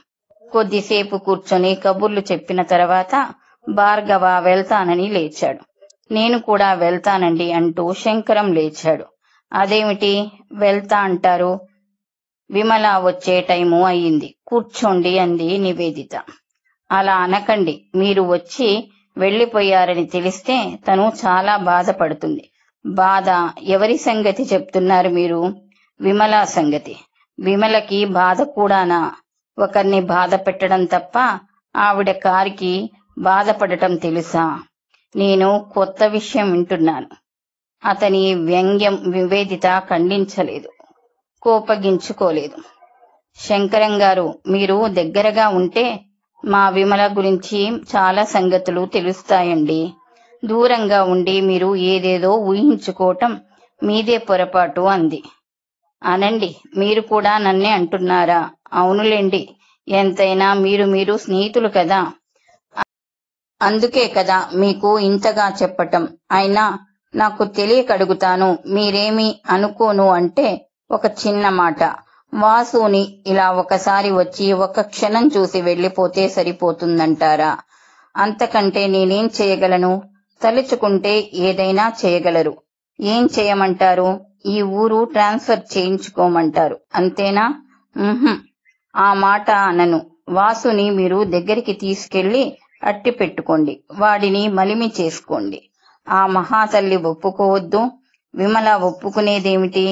కొద్దిసేపు కూర్చొని కబుర్లు చెప్పిన తర్వాత భార్గవ వెళ్తానని లేచాడు. నేను కూడా వెళ్తానండి అంటూ శంకరం లేచాడు. అదేమిటి వెళ్తా అంటారు? విమల వచ్చే టైము అయ్యింది. కూర్చోండి అంది నివేదిత. అలా అనకండి. మీరు వచ్చి వెళ్లిపోయారని తెలిస్తే తను చాలా బాధపడుతుంది. బాధ? ఎవరి సంగతి చెప్తున్నారు మీరు? విమల సంగతి. విమలకి బాధ కూడానా? ఒకరిని బాధ పెట్టడం తప్ప ఆవిడ కారికి బాధపడటం తెలుసా? నేను కొత్త విషయం వింటున్నాను. అతని వ్యంగ్యం నివేదిత ఖండించలేదు, కోపగించుకోలేదు. శంకరం గారు, మీరు దగ్గరగా ఉంటే మా విమల గురించి చాలా సంగతులు తెలుస్తాయండి. దూరంగా ఉండి మీరు ఏదేదో ఊహించుకోవటం మీదే పొరపాటు అంది. అనండి, మీరు కూడా నన్నే అంటున్నారా? అవునులేండి, ఎంతైనా మీరు స్నేహితులు కదా. అందుకే కదా మీకు ఇంతగా చెప్పటం. అయినా నాకు తెలియక అడుగుతాను, మీరేమీ అనుకోను అంటే ఒక చిన్న మాట. వాసుని ఇలా ఒకసారి వచ్చి ఒక క్షణం చూసి వెళ్ళిపోతే సరిపోతుందంటారా? అంతకంటే నేనేం చేయగలను? తలుచుకుంటే ఏదైనా చేయగలరు. ఏం చేయమంటారు? ఈ ఊరు ట్రాన్స్ఫర్ చేయించుకోమంటారు, అంతేనా? ఉహుం, ఆ మాట అనను. వాసుని మీరు దగ్గరికి తీసుకెళ్లి అట్టి పెట్టుకోండి, వాడిని మలిమి చేసుకోండి. ఆ మహాతల్లి ఒప్పుకోవద్దు. విమల ఒప్పుకునేదేమిటి?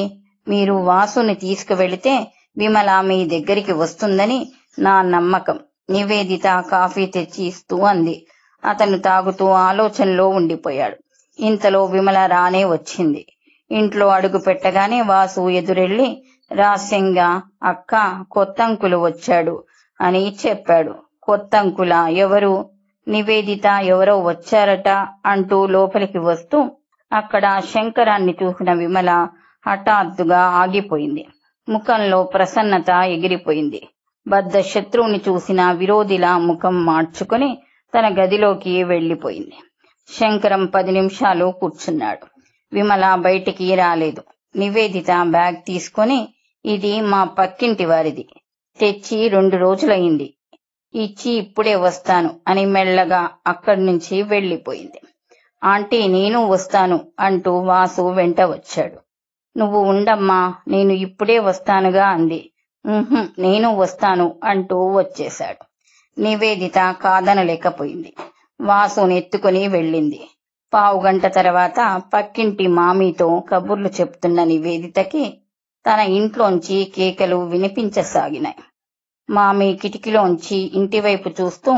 మీరు వాసుని తీసుకువెళితే విమల మీ దగ్గరికి వస్తుందని నా నమ్మకం. నివేదిత కాఫీ తెచ్చి ఇస్తూ అంది. అతను తాగుతూ ఆలోచనలో ఉండిపోయాడు. ఇంతలో విమల రానే వచ్చింది. ఇంట్లో అడుగు పెట్టగానే వాసు ఎదురెళ్లి రహస్యంగా, అక్క, కొత్తంకులు వచ్చాడు అని చెప్పాడు. కొత్తంకుల? ఎవరు? నివేదిత ఎవరో వచ్చారట అంటూ లోపలికి వస్తూ అక్కడ శంకరాన్ని చూసిన విమల హఠాత్తుగా ఆగిపోయింది. ముఖంలో ప్రసన్నత ఎగిరిపోయింది. బద్ధ శత్రువుని చూసిన విరోధిలా ముఖం మార్చుకుని తన గదిలోకి వెళ్లిపోయింది. శంకరం 10 నిమిషాలు కూర్చున్నాడు. విమల బయటికి రాలేదు. నివేదిత బ్యాగ్ తీసుకొని, ఇది మా పక్కింటి వారిది, తెచ్చి 2 రోజులయ్యింది, ఇచ్చి ఇప్పుడే వస్తాను అని మెల్లగా అక్కడి నుంచి వెళ్లిపోయింది. ఆంటీ, నేను వస్తాను అంటూ వాసు వెంట వచ్చాడు. నువ్వు ఉండమ్మా, నేను ఇప్పుడే వస్తానుగా అంది. నేను వస్తాను అంటూ వచ్చేశాడు. నివేదిత కాదనలేకపోయింది. వాసుని ఎత్తుకుని వెళ్ళింది. 15 గంట తర్వాత పక్కింటి మామీతో కబుర్లు చెప్తున్న నివేదితకి తన ఇంట్లోంచి కేకలు వినిపించసాగినాయి. మామి కిటికీలోంచి ఇంటివైపు చూస్తూ,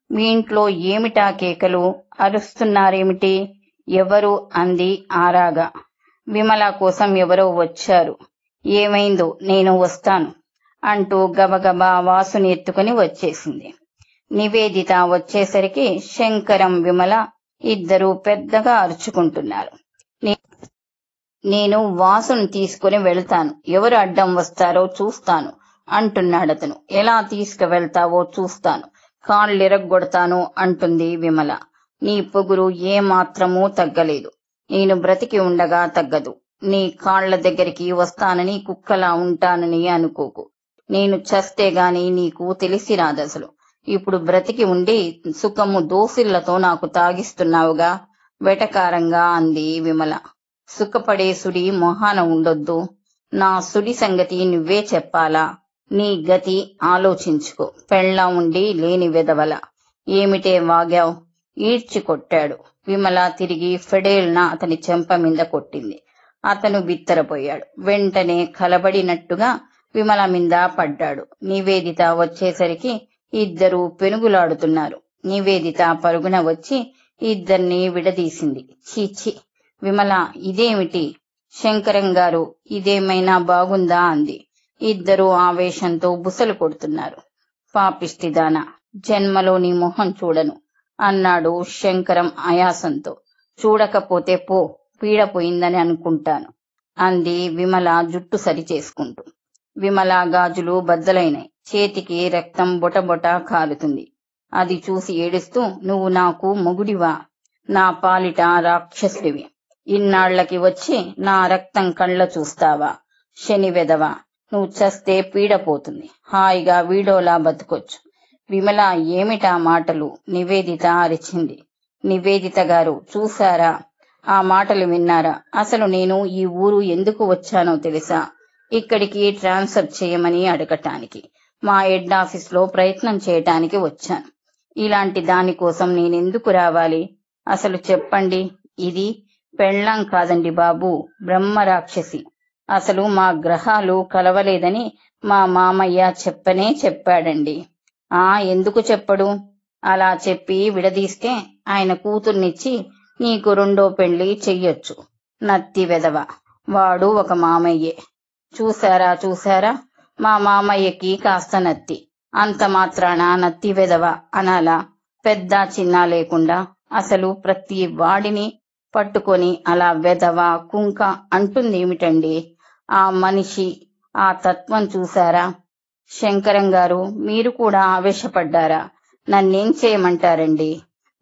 మీ ఇంట్లో ఏమిటా కేకలు? అరుస్తున్నారేమిటి? ఎవరు? అంది ఆరాగా. విమల కోసం ఎవరో వచ్చారు. ఏమైందో, నేను వస్తాను అంటూ గబగబా వాసుని ఎత్తుకుని వచ్చేసింది. నివేదిత వచ్చేసరికి శంకరం, విమల ఇద్దరూ పెద్దగా అరుచుకుంటున్నారు. నేను వాసుని తీసుకుని వెళ్తాను, ఎవరు అడ్డం వస్తారో చూస్తాను అంటున్నాడతను. ఎలా తీసుకువెళ్తావో చూస్తాను, కాళ్ళిరగ్గొడతాను అంటుంది విమల. నీ పొగురు ఏమాత్రమూ తగ్గలేదు. నేను బ్రతికి ఉండగా తగ్గదు. నీ కాళ్ల దగ్గరికి వస్తానని, కుక్కలా ఉంటానని అనుకోకు. నేను చస్తే గాని నీకు తెలిసి రాదసలు. ఇప్పుడు బ్రతికి ఉండి సుఖము దోసిళ్లతో నాకు తాగిస్తున్నావుగా, వెటకారంగా అంది విమల. సుఖపడే సుడి మొహాన ఉండొద్దు. నా సుడి సంగతి నువ్వే చెప్పాలా? నీ గతి ఆలోచించుకో. పెళ్ళాం ఉండి లేని వెదవల. ఏమిటే వాగావ్? ఈడ్చి కొట్టాడు. విమల తిరిగి ఫెడేల్న అతని చెంప మీద కొట్టింది. అతను బిత్తరపోయాడు. వెంటనే కలబడినట్టుగా విమల మీద పడ్డాడు. నివేదిత వచ్చేసరికి ఇద్దరూ పెనుగులాడుతున్నారు. నివేదిత పరుగున వచ్చి ఇద్దరిని విడదీసింది. చీచి విమల, ఇదేమిటి? శంకరం గారు, ఇదేమైనా బాగుందా అంది. ఇద్దరూ ఆవేశంతో బుసలు కొడుతున్నారు. పాపిష్టిదానా, జన్మలో నీ మొహం చూడను అన్నాడు శంకరం ఆయాసంతో. చూడకపోతే పో, పీడపోయిందని అనుకుంటాను అంది విమల జుట్టు సరిచేసుకుంటూ. విమల గాజులు బద్దలైనాయి. చేతికి రక్తం బొటబొట కారుతుంది. అది చూసి ఏడుస్తూ, నువ్వు నాకు మొగుడివా? నా పాలిట రాక్షసుడివి. ఇన్నాళ్లకి వచ్చి నా రక్తం కళ్ళ చూస్తావా? శని వెదవా, నువ్వు చస్తే పీడపోతుంది, హాయిగా వీడోలా బతుకొచ్చు. విమల, ఏమిటా మాటలు? నివేదిత అరిచింది. నివేదిత గారు, చూశారా? ఆ మాటలు విన్నారా? అసలు నేను ఈ ఊరు ఎందుకు వచ్చానో తెలుసా? ఇక్కడికి ట్రాన్స్ఫర్ చేయమని అడగటానికి, మా హెడ్ ఆఫీస్ లో ప్రయత్నం చేయటానికి వచ్చాను. ఇలాంటి దానికోసం నేనెందుకు రావాలి? అసలు చెప్పండి. ఇది పెళ్ళాం కాదండి బాబు, బ్రహ్మ రాక్షసి. అసలు మా గ్రహాలు కలవలేదని మా మామయ్య చెప్పాడండి. ఎందుకు చెప్పడు? అలా చెప్పి విడదీస్తే ఆయన కూతుర్నిచ్చి నీకు 2వ పెళ్లి చెయ్యొచ్చు. నత్తి వెదవ, వాడు ఒక మామయ్యే. చూశారా, మా మామయ్యకి కాస్త నత్తి, అంత మాత్రాన నత్తి వెదవ అనాలా? పెద్ద చిన్న లేకుండా అసలు ప్రతి వాడిని పట్టుకొని అలా వెదవ, కుంక అంటుందేమిటండి? ఆ మనిషి, ఆ తత్వం చూశారా? శంకరం గారు, మీరు కూడా ఆవేశపడ్డారా? నన్నేం చేయమంటారండి?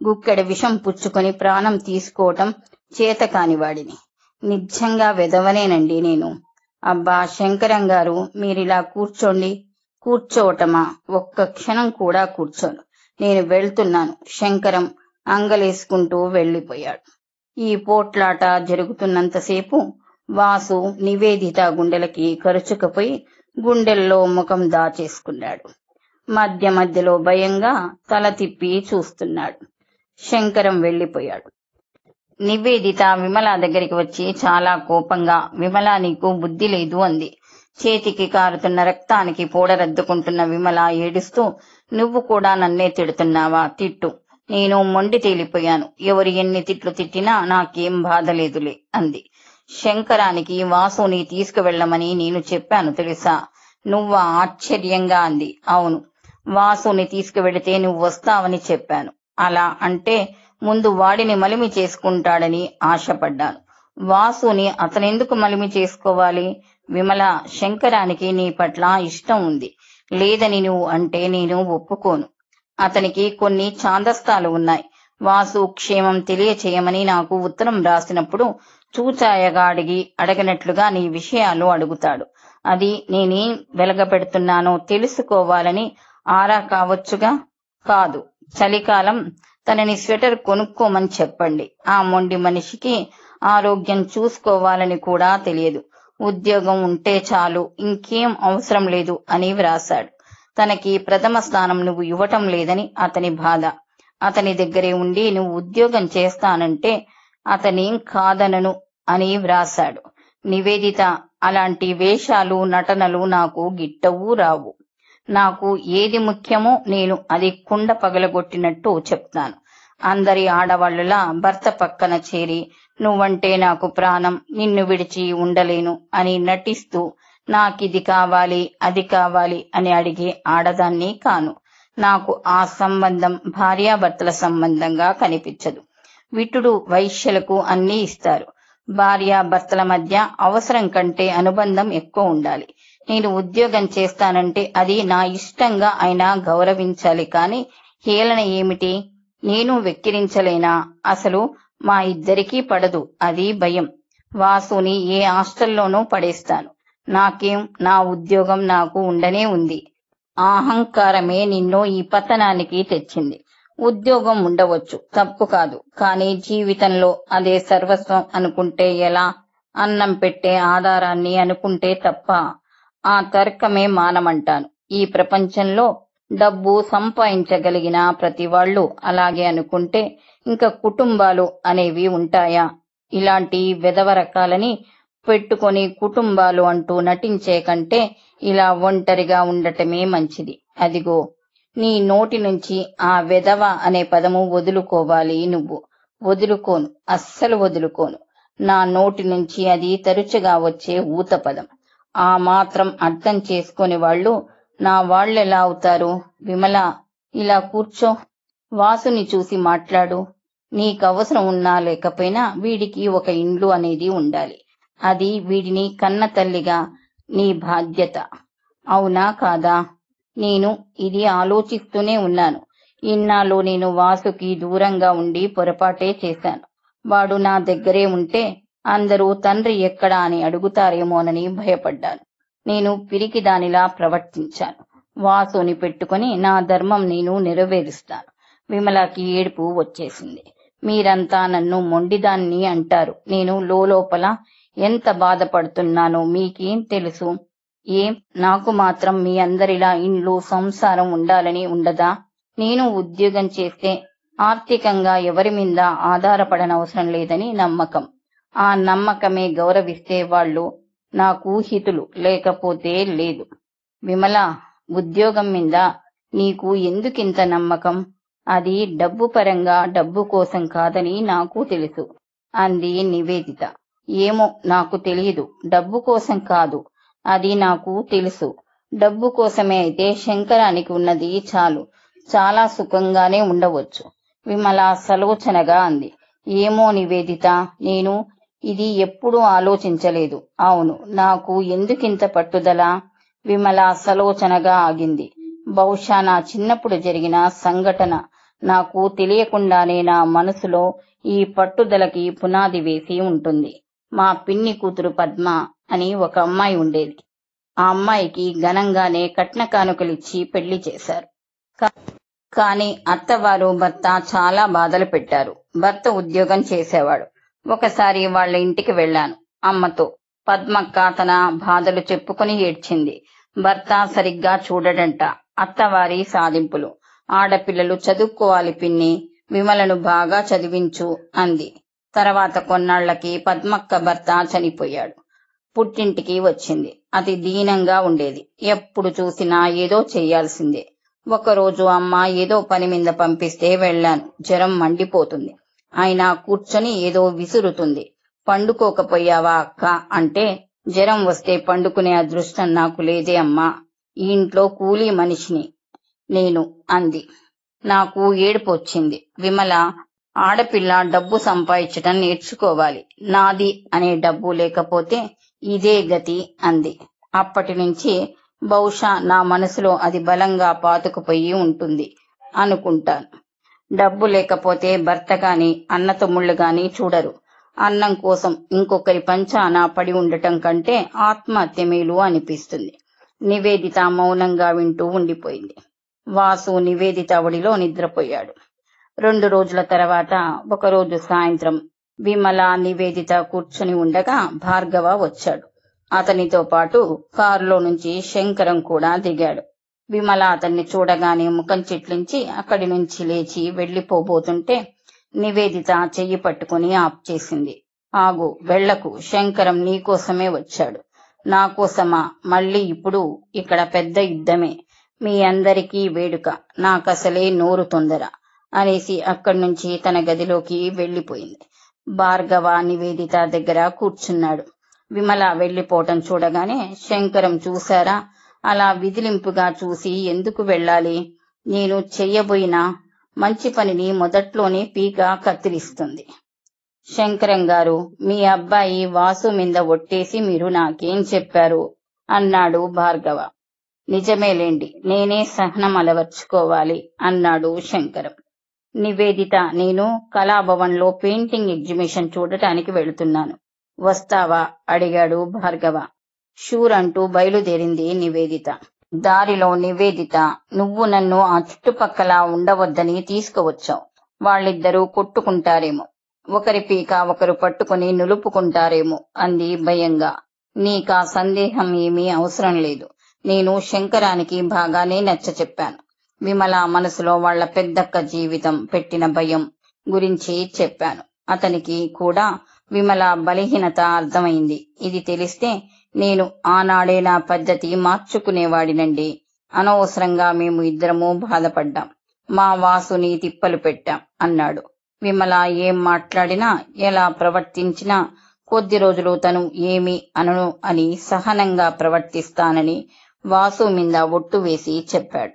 గుక్కెడ విషం పుచ్చుకొని ప్రాణం తీసుకోవటం చేత కానివాడిని. నిజంగా వెధవనేనండి నేను. అబ్బా శంకరం గారు, మీరిలా కూర్చోండి. కూర్చోవటమా? ఒక్క క్షణం కూడా కూర్చోను. నేను వెళ్తున్నాను. శంకరం అంగలేసుకుంటూ వెళ్ళిపోయాడు. ఈ పోట్లాట జరుగుతున్నంతసేపు వాసు నివేదిత గుండెలకి కరుచుకుపోయి గుండెల్లో ముఖం దాచేసుకున్నాడు. మధ్య మధ్యలో భయంగా తల తిప్పి చూస్తున్నాడు. శంకరం వెళ్ళిపోయాడు. నివేదిత విమల దగ్గరికి వచ్చి చాలా కోపంగా, విమల నీకు బుద్ధి లేదు అంది. చేతికి కారుతున్న రక్తానికి పూడరద్దుకుంటున్న విమల ఏడుస్తూ, నువ్వు కూడా నన్నే తిడుతున్నావా? తిట్టు, నేను మొండి తేలిపోయాను. ఎవరు ఎన్ని తిట్లు తిట్టినా నాకేం బాధ లేదులే అంది. శంకరానికి వాసుని తీసుకువెళ్లమని నేను చెప్పాను తెలుసా? నువ్వా? ఆశ్చర్యంగా అంది. అవును, వాసుని తీసుకువెళితే నువ్వు వస్తావని చెప్పాను. అలా అంటే ముందు వాడిని మలిమి చేసుకుంటాడని ఆశపడ్డాను. వాసుని అతనెందుకు మలిమి చేసుకోవాలి? విమల, శంకరానికి నీ పట్ల ఇష్టం ఉంది. లేదని నువ్వు అంటే నేను ఒప్పుకోను. అతనికి కొన్ని ఛాందస్తాలు ఉన్నాయి. వాసు క్షేమం తెలియచేయమని నాకు ఉత్తరం రాసినప్పుడు చూచాయగా అడగనట్లుగా నీ విషయాలు అడుగుతాడు. అది నేనేం వెలగపెడుతున్నానో తెలుసుకోవాలని ఆరా కావచ్చుగా. కాదు, చలికాలం తనని స్వెటర్ కొనుక్కోమని చెప్పండి. ఆ మొండి మనిషికి ఆరోగ్యం చూసుకోవాలని కూడా తెలియదు. ఉద్యోగం ఉంటే చాలు, ఇంకేం అవసరం లేదు అని వ్రాశాడు. తనకి ప్రథమ స్థానం నువ్వు ఇవ్వటం లేదని అతని బాధ. అతని దగ్గరే ఉండి నువ్వు ఉద్యోగం చేస్తానంటే అతనేం కాదనను అని వ్రాశాడు. నివేదిత, అలాంటి వేషాలు నటనలు నాకు గిట్టవు రావు. నాకు ఏది ముఖ్యమో నేను అది కుండ పగలగొట్టినట్టు చెప్తాను. అందరి ఆడవాళ్లలా భర్త పక్కన చేరి నువ్వంటే నాకు ప్రాణం, నిన్ను విడిచి ఉండలేను అని నటిస్తూ నాకిది కావాలి అది కావాలి అని అడిగే ఆడదాన్ని కాను. నాకు ఆ సంబంధం భార్యాభర్తల సంబంధంగా కనిపించదు. విటుడు వైశ్యులకు అన్నీ ఇస్తారు. భార్యాభర్తల మధ్య అవసరం కంటే అనుబంధం ఎక్కువ ఉండాలి. నేను ఉద్యోగం చేస్తానంటే అది నా ఇష్టంగా అయినా గౌరవించాలి కానీ హేళన ఏమిటి? నేను వెక్కిరించలేనా? అసలు మా ఇద్దరికీ పడదు, అది భయం. వాసుని ఏ హాస్టల్లోనూ పడేస్తాను. నాకేం, నా ఉద్యోగం నాకు ఉండనే ఉంది. అహంకారమే నిన్ను ఈ పతనానికి తెచ్చింది. ఉద్యోగం ఉండవచ్చు, తప్పు కాదు, కానీ జీవితంలో అదే సర్వస్వం అనుకుంటే ఎలా? అన్నం పెట్టే ఆధారాన్ని అనుకుంటే తప్ప. ఆ తర్కమే మానమంటాను. ఈ ప్రపంచంలో డబ్బు సంపాదించగలిగిన ప్రతి వాళ్ళు అలాగే అనుకుంటే ఇంకా కుటుంబాలు అనేవి ఉంటాయా? ఇలాంటి వెధవ రకాలని పెట్టుకొని కుటుంబాలు అంటూ నటించే కంటే ఇలా ఒంటరిగా ఉండటమే మంచిది. అదిగో నీ నోటి నుంచి ఆ వెధవ అనే పదము వదులుకోవాలి నువ్వు. వదులుకోను, అస్సలు వదులుకోను. నా నోటి నుంచి అది తరచుగా వచ్చే ఊత పదం. ఆ మాత్రం అర్థం చేసుకునే వాళ్ళు నా వాళ్ళెలా అవుతారు? విమల, ఇలా కూర్చో. వాసుని చూసి మాట్లాడు. నీకవసరం ఉన్నా లేకపోయినా వీడికి ఒక ఇండ్లు అనేది ఉండాలి. అది వీడిని కన్న తల్లిగా నీ బాధ్యత. అవునా కాదా? నేను ఇది ఆలోచిస్తూనే ఉన్నాను. ఇన్నాళ్ళు నేను వాసుకి దూరంగా ఉండి పొరపాటే చేశాను. వాడు నా దగ్గరే ఉంటే అందరూ తండ్రి ఎక్కడా అని అడుగుతారేమోనని భయపడ్డాను. నేను పిరికి దానిలా ప్రవర్తించాను. వాసుని పెట్టుకుని నా ధర్మం నేను నెరవేరుస్తాను. విమలకి ఏడుపు వచ్చేసింది. మీరంతా నన్ను మొండిదాన్ని అంటారు. నేను లోపల ఎంత బాధపడుతున్నానో మీకేం తెలుసు? ఏం, నాకు మాత్రం మీ అందరిలా ఇండ్లు సంసారం ఉండాలని ఉండదా? నేను ఉద్యోగం చేస్తే ఆర్థికంగా ఎవరి మీద ఆధారపడనవసరం లేదని నమ్మకం. ఆ నమ్మకమే గౌరవిస్తే వాళ్ళు నాకు హితులు, లేకపోతే లేదు. విమల, ఉద్యోగం మీద నీకు ఎందుకింత నమ్మకం? అది డబ్బు పరంగా, డబ్బు కోసం కాదని నాకు తెలుసు అంది నివేదిత. ఏమో, నాకు తెలియదు. డబ్బు కోసం కాదు, అది నాకు తెలుసు. డబ్బు కోసమే అయితే శంకరానికి ఉన్నది చాలు, చాలా సుఖంగానే ఉండవచ్చు. విమల సలోచనగా అంది. ఏమో నివేదిత, నేను ఇది ఎప్పుడూ ఆలోచించలేదు. అవును, నాకు ఎందుకింత పట్టుదల? విమల సలోచనగా ఆగింది. బహుశా నా చిన్నప్పుడు జరిగిన సంఘటన నాకు తెలియకుండానే నా మనసులో ఈ పట్టుదలకి పునాది వేసి ఉంటుంది. మా పిన్ని కూతురు పద్మ అని ఒక అమ్మాయి ఉండేది. ఆ అమ్మాయికి ఘనంగానే కట్న కానుకలిచ్చి పెళ్లి చేశారు. కానీ అత్తవారు భర్త చాలా బాధలు పెట్టారు. భర్త ఉద్యోగం చేసేవాడు. ఒకసారి వాళ్ళ ఇంటికి వెళ్ళాను అమ్మతో. పద్మక్క తన బాధలు చెప్పుకుని ఏడ్చింది. భర్త సరిగ్గా చూడడంట. అత్తవారి సాధింపులు. ఆడపిల్లలు చదువుకోవాలి పిన్ని, విమలను బాగా చదివించు అంది. తర్వాత కొన్నాళ్లకి పద్మక్క భర్త చనిపోయాడు. పుట్టింటికి వచ్చింది. అతి దీనంగా ఉండేది. ఎప్పుడు చూసినా ఏదో చెయ్యాల్సిందే. ఒకరోజు అమ్మ ఏదో పని మీద పంపిస్తే వెళ్ళాను. జ్వరం మండిపోతుంది. అయినా కూర్చొని ఏదో విసురుతుంది. పండుకోకపోయావా అక్క అంటే, జ్వరం వస్తే పండుకునే అదృష్టం నాకు లేదే అమ్మా, ఈ ఇంట్లో కూలీ మనిషిని నేను అంది. నాకు ఏడుపు వచ్చింది. విమల, ఆడపిల్ల డబ్బు సంపాదించటం నేర్చుకోవాలి. నాది అనే డబ్బు లేకపోతే ఇదే గతి అంది. అప్పటి నుంచి బహుశా నా మనసులో అది బలంగా పాతుకుపోయి ఉంటుంది అనుకుంటాను. డబ్బు లేకపోతే భర్త గాని అన్న తమ్ముళ్ళు గాని చూడరు. అన్నం కోసం ఇంకొకరి పంచాన పడి ఉండటం కంటే ఆత్మహత్య మేలు అనిపిస్తుంది. నివేదిత మౌనంగా వింటూ ఉండిపోయింది. వాసు నివేదిత ఒడిలో నిద్రపోయాడు. 2 రోజుల తర్వాత ఒకరోజు సాయంత్రం విమల నివేదిత కూర్చుని ఉండగా భార్గవ వచ్చాడు. అతనితో పాటు కారులో నుంచి శంకరం కూడా దిగాడు. విమల అతన్ని చూడగానే ముఖం చిట్లించి అక్కడి నుంచి లేచి వెళ్లిపోబోతుంటే నివేదిత చెయ్యి పట్టుకుని ఆప్ చేసింది. ఆగు, వెళ్లకు. శంకరం నీకోసమే వచ్చాడు. నా కోసమా? మళ్ళీ ఇప్పుడు ఇక్కడ పెద్ద యుద్ధమే. మీ అందరికీ వేడుక. నాకసలే నోరు తొందర అనేసి అక్కడి నుంచి తన గదిలోకి వెళ్లిపోయింది. భార్గవ నివేదిత దగ్గర కూర్చున్నాడు. విమల వెళ్లిపోవటం చూడగానే శంకరం, చూశారా, అలా విదిలింపుగా చూసి ఎందుకు వెళ్ళాలి? నేను చెయ్యబోయిన మంచి పనిని మొదట్లోనే పీక కత్తిరిస్తుంది. శంకరం గారు, మీ అబ్బాయి వాసు మీద ఒట్టేసి మీరు నాకేం చెప్పారు అన్నాడు భార్గవ. నిజమేలేండి, నేనే సహనం అలవర్చుకోవాలి అన్నాడు శంకరం. నివేదిత, నేను కళాభవన్లో పెయింటింగ్ ఎగ్జిబిషన్ చూడటానికి వెళుతున్నాను, వస్తావా అడిగాడు భార్గవ. షూర్ అంటూ బయలుదేరింది నివేదిత. దారిలో నివేదిత, నువ్వు నన్ను ఆ చుట్టుపక్కల ఉండవద్దని తీసుకువచ్చావు. వాళ్ళిద్దరూ కొట్టుకుంటారేమో, ఒకరి పీక ఒకరు పట్టుకుని నులుపుకుంటారేమో అంది భయంగా. నీకా సందేహం ఏమీ అవసరం లేదు. నేను శంకరానికి బాగానే నచ్చచెప్పాను. విమల మనసులో వాళ్ల పెద్దక్క జీవితం పెట్టిన భయం గురించి చెప్పాను. అతనికి కూడా విమల బలహీనత అర్థమైంది. ఇది తెలిస్తే నేను ఆనాడే నా పద్ధతి మార్చుకునేవాడినండి. అనవసరంగా మేము ఇద్దరము బాధపడ్డాం. మా వాసుని తిప్పలు పెట్టాం అన్నాడు. విమల ఏం మాట్లాడినా ఎలా ప్రవర్తించినా కొద్ది రోజులు తను ఏమీ అనను అని సహనంగా ప్రవర్తిస్తానని వాసు మీద ఒట్టు వేసి చెప్పాడు.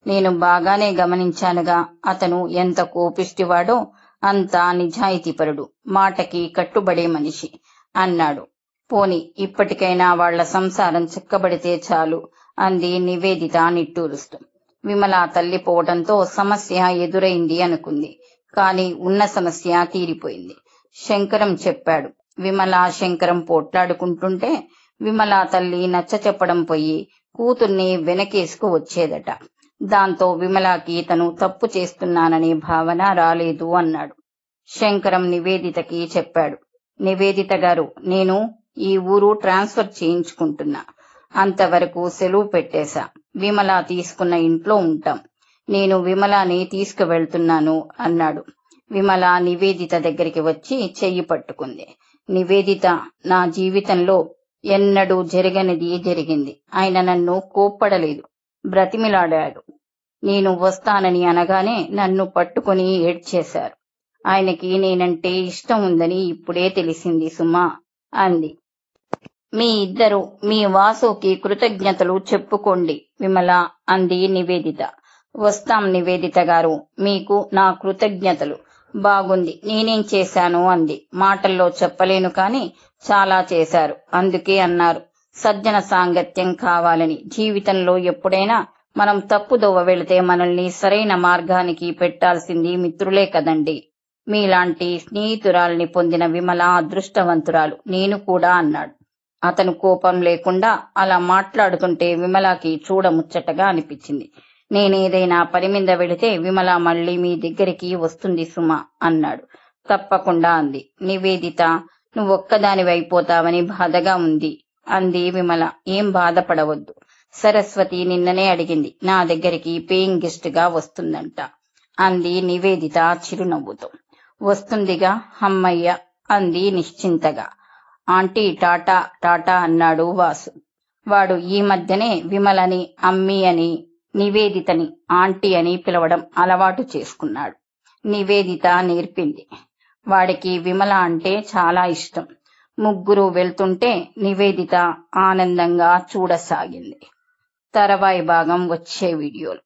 నేను బాగానే గమనించానుగా, అతను ఎంత కోపిష్టివాడో అంత నిజాయితీపరుడు, మాటకి కట్టుబడే మనిషి అన్నాడు. పోని ఇప్పటికైనా వాళ్ల సంసారం చిక్కబడితే చాలు అంది నివేదిత నిట్టూరుస్తూ. విమల తల్లిపోవడంతో సమస్య ఎదురైంది అనుకుంది. కాని ఉన్న సమస్య తీరిపోయింది. శంకరం చెప్పాడు. విమల శంకరం పోట్లాడుకుంటుంటే విమల తల్లి నచ్చ చెప్పడం పోయి కూతుర్ని వెనకేసుకు వచ్చేదట. దాంతో విమలకి తను తప్పు చేస్తున్నాననే భావన రాలేదు అన్నాడు. శంకరం నివేదితకి చెప్పాడు. నివేదిత గారు, నేను ఈ ఊరు ట్రాన్స్ఫర్ చేయించుకుంటున్నా. అంతవరకు సెలవు పెట్టేశా. విమల తీసుకున్న ఇంట్లో ఉంటాం. నేను విమలని తీసుకువెళ్తున్నాను అన్నాడు. విమల నివేదిత దగ్గరికి వచ్చి చెయ్యి పట్టుకుంది. నివేదిత, నా జీవితంలో ఎన్నడూ జరగనిది జరిగింది. ఆయన నన్ను కోప్పడలేదు, బ్రతిమిలాడాడు. నేను వస్తానని అనగానే నన్ను పట్టుకుని ఏడ్చేశారు. ఆయనకి నేనంటే ఇష్టం ఉందని ఇప్పుడే తెలిసింది సుమా అంది. మీ ఇద్దరు మీ వాసుకి కృతజ్ఞతలు చెప్పుకోండి విమల అంది నివేదిత. వస్తాం నివేదిత గారు, మీకు నా కృతజ్ఞతలు. బాగుంది, నేనేం చేశాను అంది. మాటల్లో చెప్పలేను కాని చాలా చేశారు. అందుకే అన్నారు సజ్జన సాంగత్యం కావాలని. జీవితంలో ఎప్పుడైనా మనం తప్పుదోవ వెళితే మనల్ని సరైన మార్గానికి పెట్టాల్సింది మిత్రులే కదండి. మీలాంటి స్నేహితురాల్ని పొందిన విమల అదృష్టవంతురాలు, నేను కూడా అన్నాడు. అతను కోపం లేకుండా అలా మాట్లాడుతుంటే విమలకి చూడముచ్చటగా అనిపించింది. నేనేదైనా పని మీద వెళితే విమల మళ్ళీ మీ దగ్గరికి వస్తుంది సుమా అన్నాడు. తప్పకుండా అంది. నివేదిత, నువ్వొక్కదానివైపోతావని బాధగా ఉంది అంది విమల. ఏం బాధపడవద్దు. సరస్వతి నిన్ననే అడిగింది, నా దగ్గరికి పేయింగ్ గెస్ట్ గా వస్తుందంట అంది నివేదిత చిరునవ్వుతో. వస్తుందిగా, అమ్మయ్య అంది నిశ్చింతగా. ఆంటీ టాటా టాటా అన్నాడు వాసు. వాడు ఈ మధ్యనే విమలని అమ్మి అని, నివేదితని ఆంటీ అని పిలవడం అలవాటు చేసుకున్నాడు. నివేదిత నేర్పింది. వాడికి విమల అంటే చాలా ఇష్టం. ముగ్గురు వెళ్తుంటే నివేదిత ఆనందంగా చూడసాగింది. తర్వాయి భాగం వచ్చే వీడియోలో.